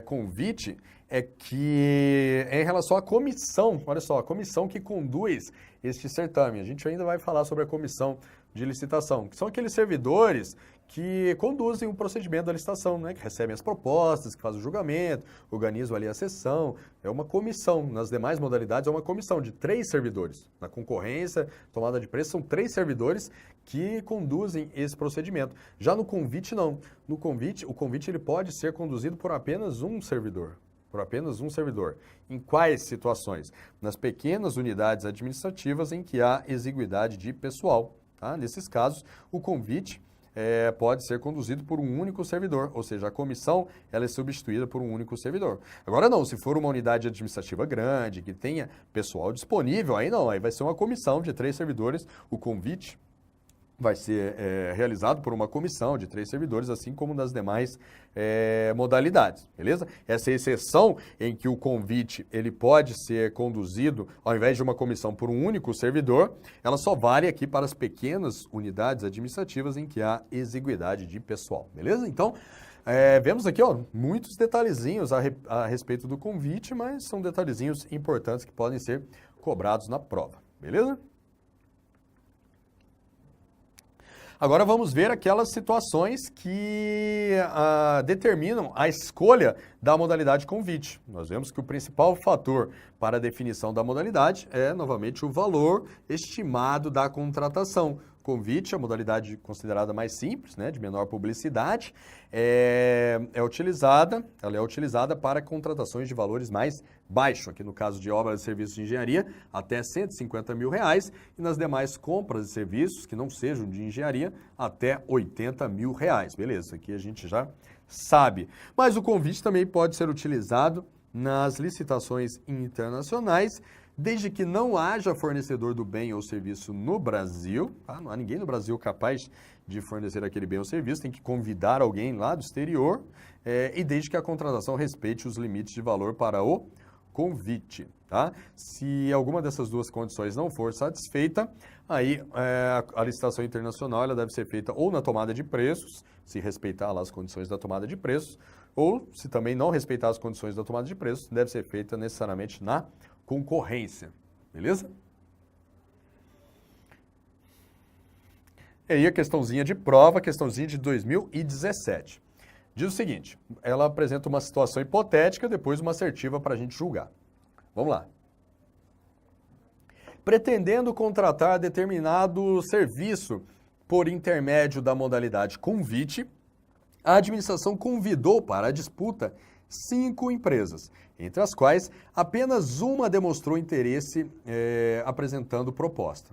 convite é que em relação à comissão, olha só, a comissão que conduz este certame. A gente ainda vai falar sobre a comissão de licitação, que são aqueles servidores que conduzem o procedimento da licitação, né? Que recebem as propostas, que fazem o julgamento, organizam ali a sessão. É uma comissão. Nas demais modalidades é uma comissão de 3 servidores. Na concorrência, tomada de preço, são 3 servidores que conduzem esse procedimento. Já no convite, não. No convite, o convite ele pode ser conduzido por apenas um servidor. Por apenas um servidor. Em quais situações? Nas pequenas unidades administrativas em que há exiguidade de pessoal. Tá? Nesses casos, o convite pode ser conduzido por um único servidor, ou seja, a comissão ela é substituída por um único servidor. Agora não, se for uma unidade administrativa grande, que tenha pessoal disponível, aí não, aí vai ser uma comissão de 3 servidores, o convite vai ser realizado por uma comissão de 3 servidores, assim como nas demais modalidades, beleza? Essa exceção em que o convite ele pode ser conduzido, ao invés de uma comissão, por um único servidor, ela só vale aqui para as pequenas unidades administrativas em que há exiguidade de pessoal, beleza? Então, vemos aqui muitos detalhezinhos a respeito do convite, mas são detalhezinhos importantes que podem ser cobrados na prova, beleza? Agora vamos ver aquelas situações que determinam a escolha da modalidade convite. Nós vemos que o principal fator para a definição da modalidade é, novamente, o valor estimado da contratação. Convite, a modalidade considerada mais simples, né, de menor publicidade, ela é utilizada para contratações de valores mais baixos, aqui no caso de obras e serviços de engenharia, até R$150 mil, e nas demais compras e serviços que não sejam de engenharia, até R$80 mil. Beleza, aqui a gente já sabe. Mas o convite também pode ser utilizado nas licitações internacionais, desde que não haja fornecedor do bem ou serviço no Brasil, tá? Não há ninguém no Brasil capaz de fornecer aquele bem ou serviço, tem que convidar alguém lá do exterior, e desde que a contratação respeite os limites de valor para o convite. Tá? Se alguma dessas duas condições não for satisfeita, aí a licitação internacional ela deve ser feita ou na tomada de preços, se respeitar lá as condições da tomada de preços, ou se também não respeitar as condições da tomada de preços, deve ser feita necessariamente na concorrência, beleza? E aí a questãozinha de prova, questãozinha de 2017. Diz o seguinte, ela apresenta uma situação hipotética, depois uma assertiva para a gente julgar. Vamos lá. Pretendendo contratar determinado serviço por intermédio da modalidade convite, a administração convidou para a disputa 5 empresas, entre as quais apenas uma demonstrou interesse apresentando proposta.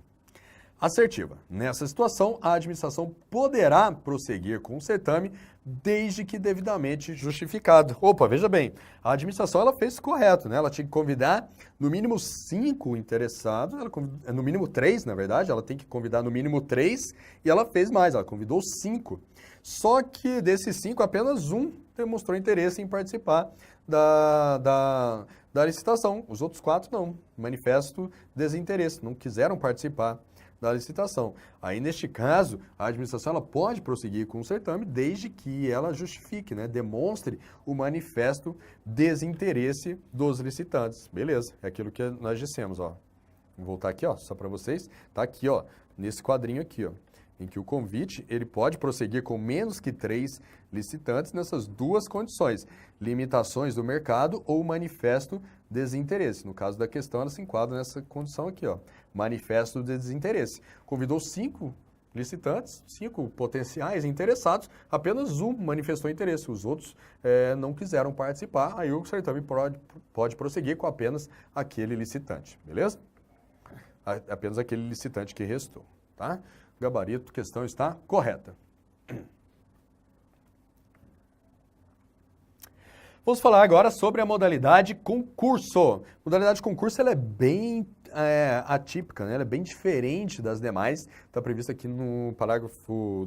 Assertiva. Nessa situação, a administração poderá prosseguir com o certame desde que devidamente justificado. Opa, veja bem, a administração ela fez correto, né? Ela tinha que convidar no mínimo 5 interessados, no mínimo 3, na verdade, ela tem que convidar no mínimo 3 e ela fez mais, ela convidou 5. Só que desses 5, apenas um demonstrou interesse em participar da licitação. Os outros 4 não, manifesto desinteresse, não quiseram participar da licitação. Aí, neste caso, a administração ela pode prosseguir com o certame desde que ela justifique, né, demonstre o manifesto desinteresse dos licitantes. Beleza, é aquilo que nós dissemos, ó. Vou voltar aqui, ó, só para vocês. Tá aqui, ó, nesse quadrinho aqui, ó, em que o convite ele pode prosseguir com menos que 3 licitantes nessas duas condições, limitações do mercado ou manifesto desinteresse. No caso da questão, ela se enquadra nessa condição aqui, ó, manifesto de desinteresse. Convidou 5 licitantes, 5 potenciais interessados, apenas um manifestou interesse, os outros não quiseram participar, aí o certame pode prosseguir com apenas aquele licitante, beleza? Apenas aquele licitante que restou, tá? Gabarito, questão está correta. Vamos falar agora sobre a modalidade concurso. A modalidade concurso ela é bem atípica, né? Ela é bem diferente das demais. Está prevista aqui no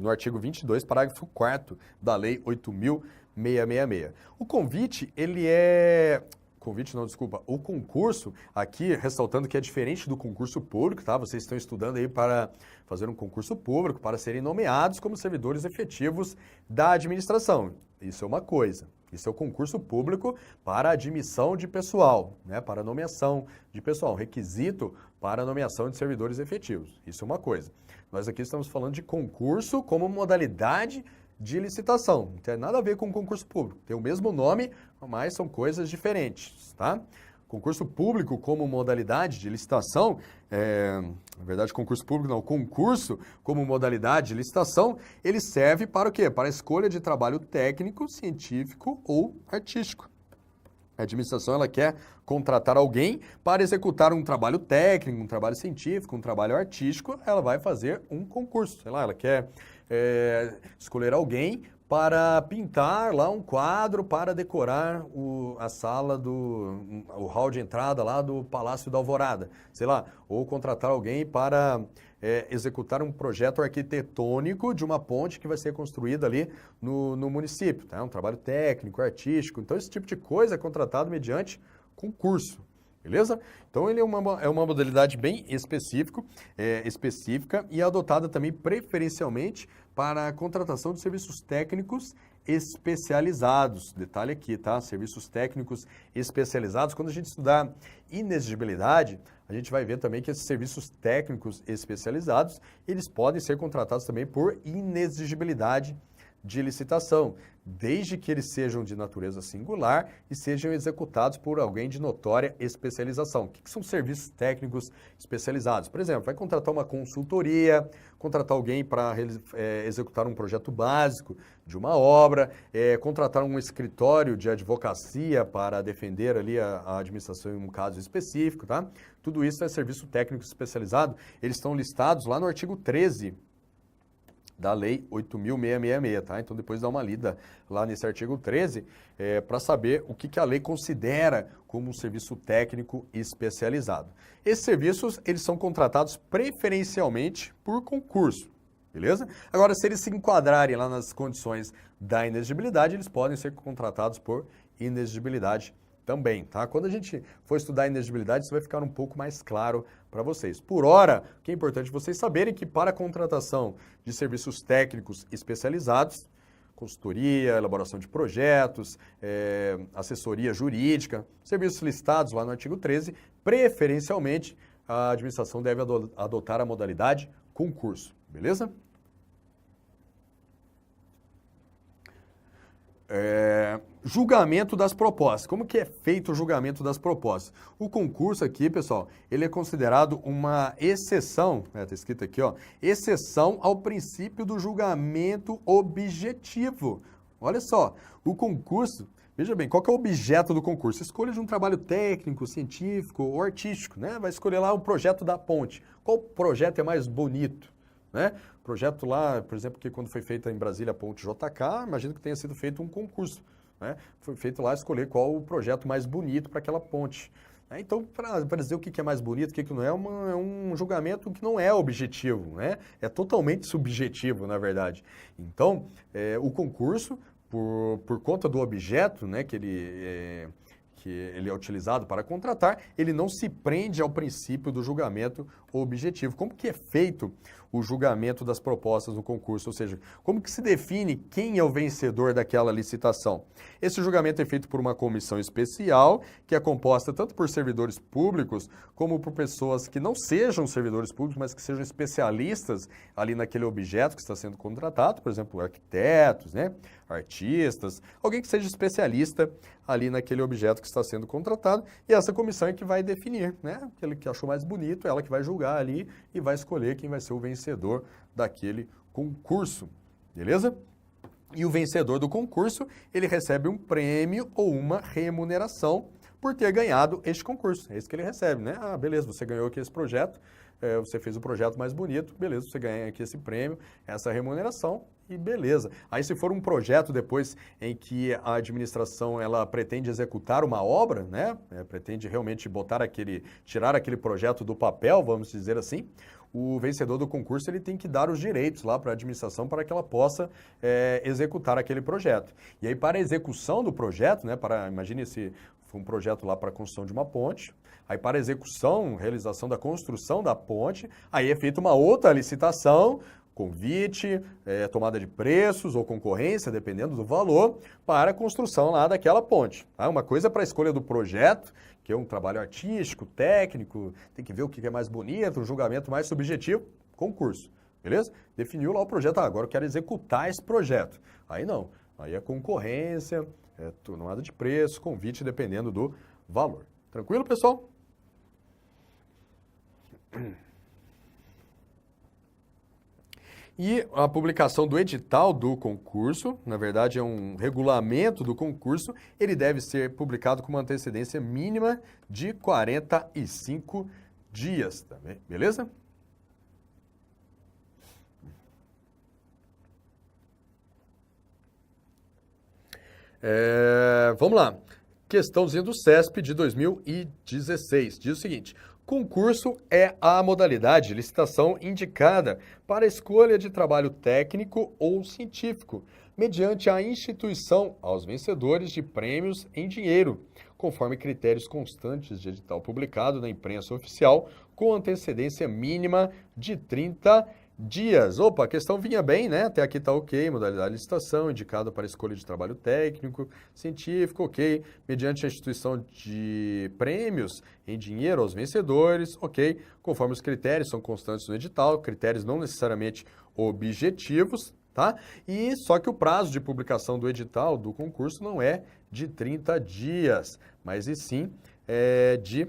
artigo 22, parágrafo 4º da Lei 8.666. O convite, ele é... Convite não, desculpa. O concurso, aqui, ressaltando que é diferente do concurso público, tá? Vocês estão estudando aí para fazer um concurso público, para serem nomeados como servidores efetivos da administração. Isso é uma coisa. Isso é o concurso público para admissão de pessoal, né? Para nomeação de pessoal, requisito para nomeação de servidores efetivos. Isso é uma coisa. Nós aqui estamos falando de concurso como modalidade de licitação. Não tem nada a ver com concurso público. Tem o mesmo nome, mas são coisas diferentes, tá? Concurso público como modalidade de licitação, na verdade concurso público não, concurso como modalidade de licitação, ele serve para o quê? Para a escolha de trabalho técnico, científico ou artístico. A administração ela quer contratar alguém para executar um trabalho técnico, um trabalho científico, um trabalho artístico, ela vai fazer um concurso. Sei lá, ela quer escolher alguém para pintar lá um quadro para decorar a sala o hall de entrada lá do Palácio da Alvorada, sei lá, ou contratar alguém para executar um projeto arquitetônico de uma ponte que vai ser construída ali no município, tá? Um trabalho técnico, artístico, então esse tipo de coisa é contratado mediante concurso. Beleza? Então ele é uma modalidade bem específica e é adotada também preferencialmente para a contratação de serviços técnicos especializados. Detalhe aqui, tá? Serviços técnicos especializados. Quando a gente estudar inexigibilidade, a gente vai ver também que esses serviços técnicos especializados, eles podem ser contratados também por inexigibilidade de licitação, desde que eles sejam de natureza singular e sejam executados por alguém de notória especialização. O que são serviços técnicos especializados? Por exemplo, vai contratar uma consultoria, contratar alguém para executar um projeto básico de uma obra, contratar um escritório de advocacia para defender ali a administração em um caso específico, tá? Tudo isso é serviço técnico especializado. Eles estão listados lá no artigo 13 da Lei 8.666, tá? Então depois dá uma lida lá nesse artigo 13 para saber o que a lei considera como um serviço técnico especializado. Esses serviços, eles são contratados preferencialmente por concurso, beleza? Agora, se eles se enquadrarem lá nas condições da inexigibilidade, eles podem ser contratados por inexigibilidade também, tá? Quando a gente for estudar a inexigibilidade, isso vai ficar um pouco mais claro para vocês. Por hora, o que é importante vocês saberem que para a contratação de serviços técnicos especializados, consultoria, elaboração de projetos, assessoria jurídica, serviços listados lá no artigo 13, preferencialmente a administração deve adotar a modalidade concurso, beleza? Julgamento das propostas. Como que é feito o julgamento das propostas? O concurso aqui, pessoal, ele é considerado uma exceção, tá escrito aqui, ó, exceção ao princípio do julgamento objetivo. Olha só, o concurso, veja bem, qual que é o objeto do concurso? Escolha de um trabalho técnico, científico ou artístico, né? Vai escolher lá o projeto da ponte. Qual projeto é mais bonito? Né? Projeto lá, por exemplo, que quando foi feita em Brasília a ponte JK, imagino que tenha sido feito um concurso, né? Foi feito lá escolher qual o projeto mais bonito para aquela ponte. Então, para dizer o que é mais bonito, o que não é, é um julgamento que não é objetivo, né? É totalmente subjetivo, na verdade. Então, o concurso, por conta do objeto, né, que ele é utilizado para contratar, ele não se prende ao princípio do julgamento objetivo. Como que é feito o julgamento das propostas no concurso? Ou seja, como que se define quem é o vencedor daquela licitação? Esse julgamento é feito por uma comissão especial, que é composta tanto por servidores públicos, como por pessoas que não sejam servidores públicos, mas que sejam especialistas ali naquele objeto que está sendo contratado, por exemplo, arquitetos, né? Artistas, alguém que seja especialista ali naquele objeto que está sendo contratado, e essa comissão é que vai definir, né? Aquele que achou mais bonito, ela que vai julgar ali e vai escolher quem vai ser o vencedor daquele concurso, beleza? E o vencedor do concurso, ele recebe um prêmio ou uma remuneração por ter ganhado este concurso. É isso que ele recebe, né? Ah, beleza, você ganhou aqui esse projeto, você fez o projeto mais bonito, beleza, você ganha aqui esse prêmio, essa remuneração, e beleza. Aí se for um projeto depois em que a administração ela pretende executar uma obra, né, pretende realmente tirar aquele projeto do papel, vamos dizer assim, o vencedor do concurso ele tem que dar os direitos lá para a administração para que ela possa executar aquele projeto. E aí para a execução do projeto, né, imagine se for um projeto lá para a construção de uma ponte, aí para a execução, realização da construção da ponte, aí é feita uma outra licitação, convite, tomada de preços ou concorrência, dependendo do valor, para a construção lá daquela ponte. Tá? Uma coisa é para a escolha do projeto, que é um trabalho artístico, técnico, tem que ver o que é mais bonito, um julgamento mais subjetivo, concurso, beleza? Definiu lá o projeto, agora eu quero executar esse projeto. Aí não, aí é concorrência, tomada de preço, convite, dependendo do valor. Tranquilo, pessoal? E a publicação do edital do concurso, na verdade é um regulamento do concurso, ele deve ser publicado com uma antecedência mínima de 45 dias, também, beleza? Vamos lá. Questãozinha do CESP de 2016. Diz o seguinte: concurso é a modalidade de licitação indicada para a escolha de trabalho técnico ou científico, mediante a instituição aos vencedores de prêmios em dinheiro, conforme critérios constantes de edital publicado na imprensa oficial, com antecedência mínima de 30 dias. Opa, a questão vinha bem, né? Até aqui tá ok, modalidade de licitação, indicada para escolha de trabalho técnico, científico, ok, mediante a instituição de prêmios em dinheiro aos vencedores, ok, conforme os critérios são constantes no edital, critérios não necessariamente objetivos, tá? E só que o prazo de publicação do edital do concurso não é de 30 dias, mas e sim de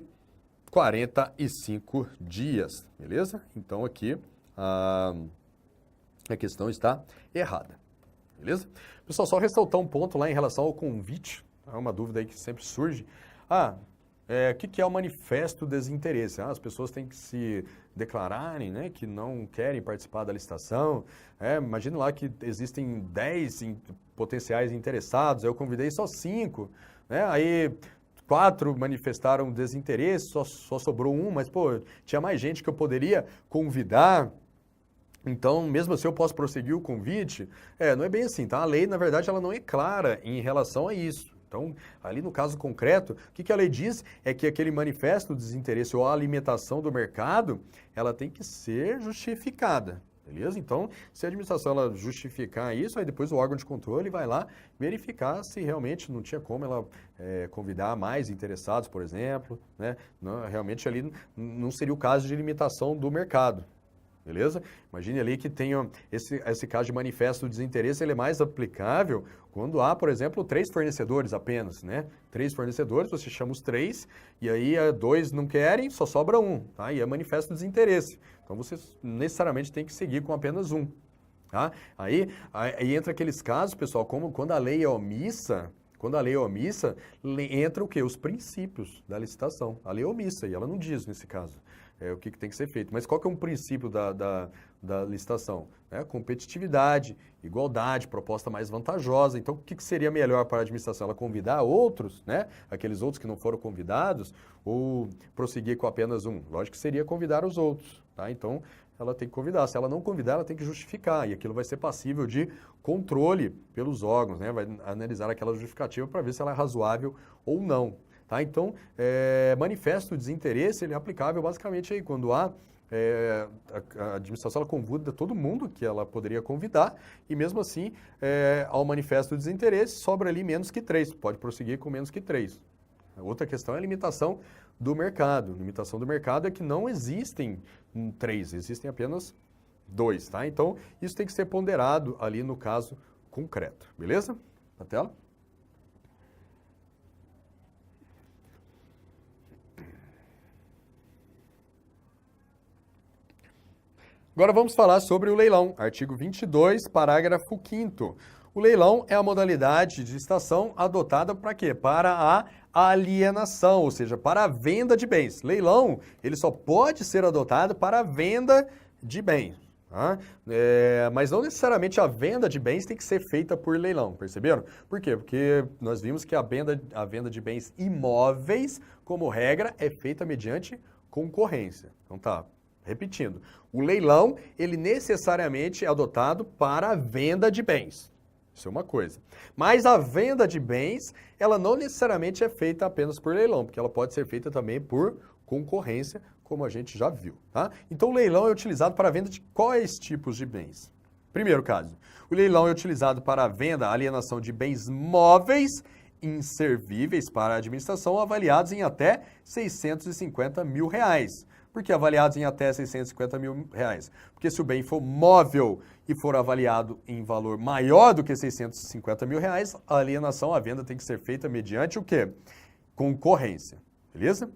45 dias, beleza? Então aqui a questão está errada, beleza? Pessoal, só ressaltar um ponto lá em relação ao convite, é uma dúvida aí que sempre surge. O que é o manifesto de desinteresse? As pessoas têm que se declararem, né, que não querem participar da licitação. Imagina lá que existem 10 potenciais interessados, eu convidei só 5, né? Aí 4 manifestaram desinteresse, só sobrou um, mas, pô, tinha mais gente que eu poderia convidar. Então, mesmo assim, eu posso prosseguir o convite? Não é bem assim, tá? A lei, na verdade, ela não é clara em relação a isso. Então, ali no caso concreto, o que a lei diz é que aquele manifesto de desinteresse ou a alimentação do mercado, ela tem que ser justificada. Beleza? Então, se a administração ela justificar isso, aí depois o órgão de controle vai lá verificar se realmente não tinha como ela convidar mais interessados, por exemplo, né? Não, realmente ali não seria o caso de limitação do mercado. Beleza? Imagine ali que tenha esse caso de manifesto de desinteresse, ele é mais aplicável quando há, por exemplo, 3 fornecedores apenas, né? 3 fornecedores, você chama os 3, e aí 2 não querem, só sobra um, tá? E é manifesto de desinteresse. Então você necessariamente tem que seguir com apenas um, tá? Aí entra aqueles casos, pessoal, como quando a lei é omissa. Quando a lei é omissa, entra o quê? Os princípios da licitação. A lei é omissa e ela não diz nesse caso o que tem que ser feito. Mas qual que é um princípio da licitação? Competitividade, igualdade, proposta mais vantajosa. Então, o que seria melhor para a administração? Ela convidar outros, né? Aqueles outros que não foram convidados, ou prosseguir com apenas um? Lógico que seria convidar os outros, tá? Então, ela tem que convidar. Se ela não convidar, ela tem que justificar. E aquilo vai ser passível de controle pelos órgãos, né? Vai analisar aquela justificativa para ver se ela é razoável ou não. Tá? Então, manifesto de desinteresse, ele é aplicável basicamente aí quando há a administração ela convida todo mundo que ela poderia convidar e mesmo assim, ao manifesto de desinteresse, sobra ali menos que 3, pode prosseguir com menos que 3. A outra questão é a limitação do mercado. A limitação do mercado é que não existem 3, existem apenas 2, tá? Então, isso tem que ser ponderado ali no caso concreto, beleza? Na tela? Agora vamos falar sobre o leilão, artigo 22, parágrafo 5º. O leilão é a modalidade de licitação adotada para quê? Para a alienação, ou seja, para a venda de bens. Leilão, ele só pode ser adotado para a venda de bens. Tá? Mas não necessariamente a venda de bens tem que ser feita por leilão, perceberam? Por quê? Porque nós vimos que a venda de bens imóveis, como regra, é feita mediante concorrência. Então tá, repetindo. O leilão, ele necessariamente é adotado para a venda de bens. Isso é uma coisa. Mas a venda de bens, ela não necessariamente é feita apenas por leilão, porque ela pode ser feita também por concorrência, como a gente já viu, tá? Então o leilão é utilizado para a venda de quais tipos de bens? Primeiro caso, o leilão é utilizado para a venda, alienação de bens móveis inservíveis para a administração avaliados em até 650 mil reais. Por que avaliados em até 650 mil reais? Porque se o bem for móvel e for avaliado em valor maior do que 650 mil reais, a alienação, a venda tem que ser feita mediante o quê? Concorrência, beleza?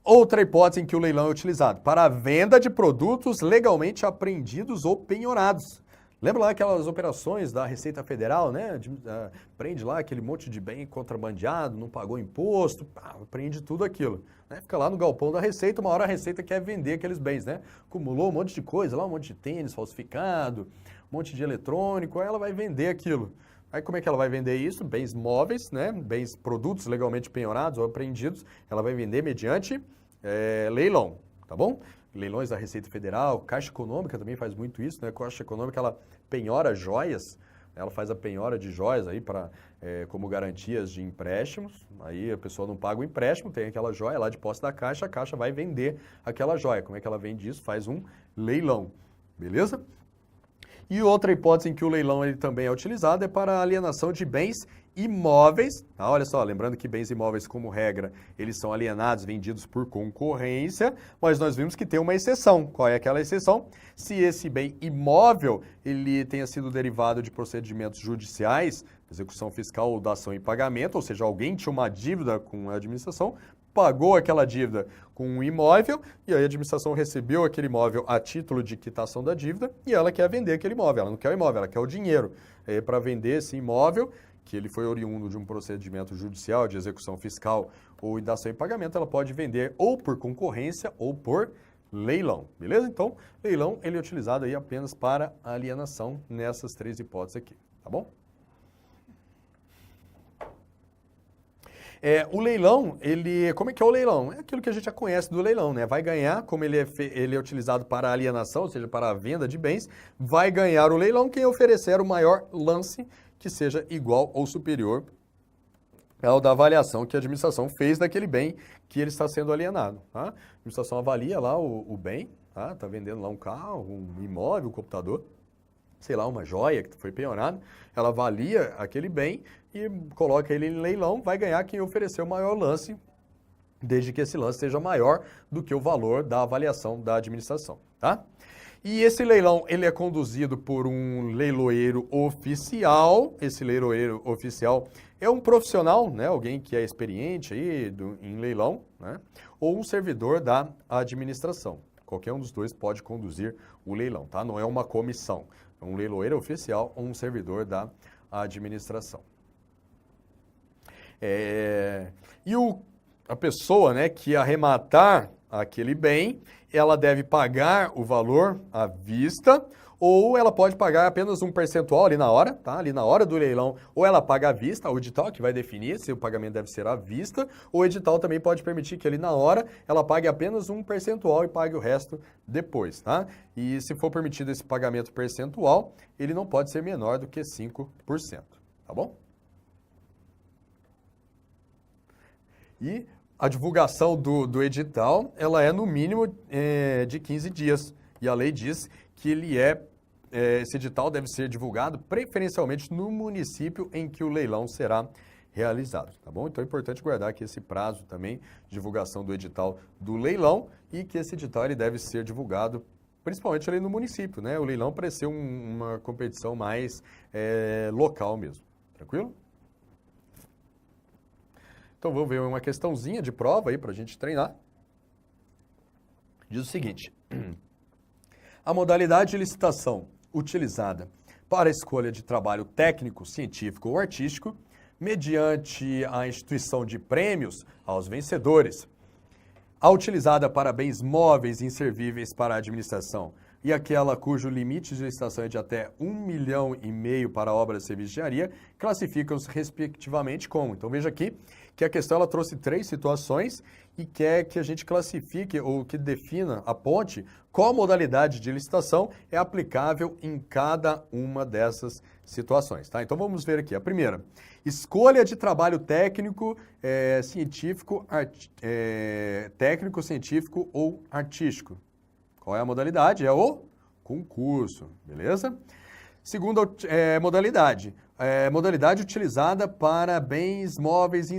Outra hipótese em que o leilão é utilizado para a venda de produtos legalmente apreendidos ou penhorados. Lembra lá aquelas operações da Receita Federal, né? Prende lá aquele monte de bem contrabandeado, não pagou imposto, prende tudo aquilo. Né? Fica lá no galpão da Receita, uma hora a Receita quer vender aqueles bens, né? Acumulou um monte de coisa lá, um monte de tênis falsificado, um monte de eletrônico, aí ela vai vender aquilo. Aí como é que ela vai vender isso? Bens móveis, né? Bens, produtos legalmente penhorados ou apreendidos, ela vai vender mediante leilão, tá bom? Leilões da Receita Federal, Caixa Econômica também faz muito isso, né? A Caixa Econômica, ela penhora joias, ela faz a penhora de joias aí como garantias de empréstimos, aí a pessoa não paga o empréstimo, tem aquela joia lá de posse da Caixa, a Caixa vai vender aquela joia. Como é que ela vende isso? Faz um leilão, beleza? E outra hipótese em que o leilão ele também é utilizado é para a alienação de bens imóveis. Olha só, lembrando que bens imóveis, como regra, eles são alienados, vendidos por concorrência, mas nós vimos que tem uma exceção. Qual é aquela exceção? Se esse bem imóvel ele tenha sido derivado de procedimentos judiciais, execução fiscal ou dação em pagamento, ou seja, alguém tinha uma dívida com a administração, pagou aquela dívida com um imóvel e aí a administração recebeu aquele imóvel a título de quitação da dívida e ela quer vender aquele imóvel. Ela não quer o imóvel, ela quer o dinheiro. Para vender esse imóvel, que ele foi oriundo de um procedimento judicial, de execução fiscal ou dação em pagamento, ela pode vender ou por concorrência ou por leilão, beleza? Então, leilão ele é utilizado aí apenas para alienação nessas três hipóteses aqui, tá bom? O leilão, como é que é o leilão? É aquilo que a gente já conhece do leilão, né? Vai ganhar, como ele é utilizado para alienação, ou seja, para a venda de bens, vai ganhar o leilão quem oferecer o maior lance que seja igual ou superior ao da avaliação que a administração fez daquele bem que ele está sendo alienado. Tá? A administração avalia lá o bem, tá? Tá vendendo lá um carro, um imóvel, um computador, sei lá, uma joia que foi penhorada, ela avalia aquele bem e coloca ele em leilão, vai ganhar quem ofereceu o maior lance, desde que esse lance seja maior do que o valor da avaliação da administração, tá? E esse leilão, ele é conduzido por um leiloeiro oficial. Esse leiloeiro oficial é um profissional, né? Alguém que é experiente aí em leilão, né? Ou um servidor da administração. Qualquer um dos dois pode conduzir o leilão, tá? Não é uma comissão. É um leiloeiro oficial ou um servidor da administração. A pessoa, né, que arrematar aquele bem, ela deve pagar o valor à vista ou ela pode pagar apenas um percentual ali na hora, tá? Ali na hora do leilão, ou ela paga à vista, o edital que vai definir se o pagamento deve ser à vista, ou o edital também pode permitir que ali na hora ela pague apenas um percentual e pague o resto depois, tá? E se for permitido esse pagamento percentual, ele não pode ser menor do que 5%, tá bom? E a divulgação do edital, ela é no mínimo de 15 dias. E a lei diz que esse edital deve ser divulgado preferencialmente no município em que o leilão será realizado, tá bom? Então é importante guardar aqui esse prazo também de divulgação do edital do leilão e que esse edital ele deve ser divulgado principalmente ali no município, né? O leilão para ser uma competição mais local mesmo, tranquilo? Então vamos ver uma questãozinha de prova aí para a gente treinar. Diz o seguinte: a modalidade de licitação utilizada para a escolha de trabalho técnico, científico ou artístico, mediante a instituição de prêmios aos vencedores, a utilizada para bens móveis inservíveis para a administração, e aquela cujo limite de licitação é de até 1,5 milhão para obras de serviço de engenharia, classificam-se respectivamente como. Então veja aqui que a questão ela trouxe 3 situações e quer que a gente classifique ou que defina, aponte qual modalidade de licitação é aplicável em cada uma dessas situações, tá? Então vamos ver aqui. A primeira, escolha de trabalho técnico, técnico, científico ou artístico. Qual é a modalidade? É o concurso, beleza? Segunda modalidade, modalidade utilizada para bens móveis e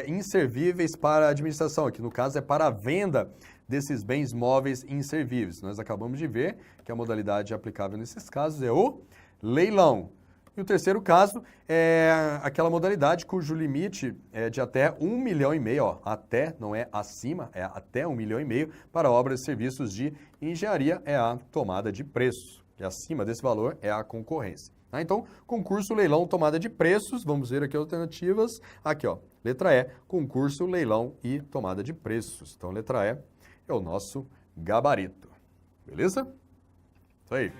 inservíveis para a administração. Aqui no caso é para a venda desses bens móveis e inservíveis. Nós acabamos de ver que a modalidade aplicável nesses casos é o leilão. E o terceiro caso é aquela modalidade cujo limite é de até 1,5 milhão, ó, até, não é acima, é até 1,5 milhão para obras e serviços de engenharia, é a tomada de preço. E acima desse valor é a concorrência. Tá? Então, concurso, leilão, tomada de preços, vamos ver aqui as alternativas. Aqui, ó, letra E, concurso, leilão e tomada de preços. Então, letra E é o nosso gabarito. Beleza? Isso aí.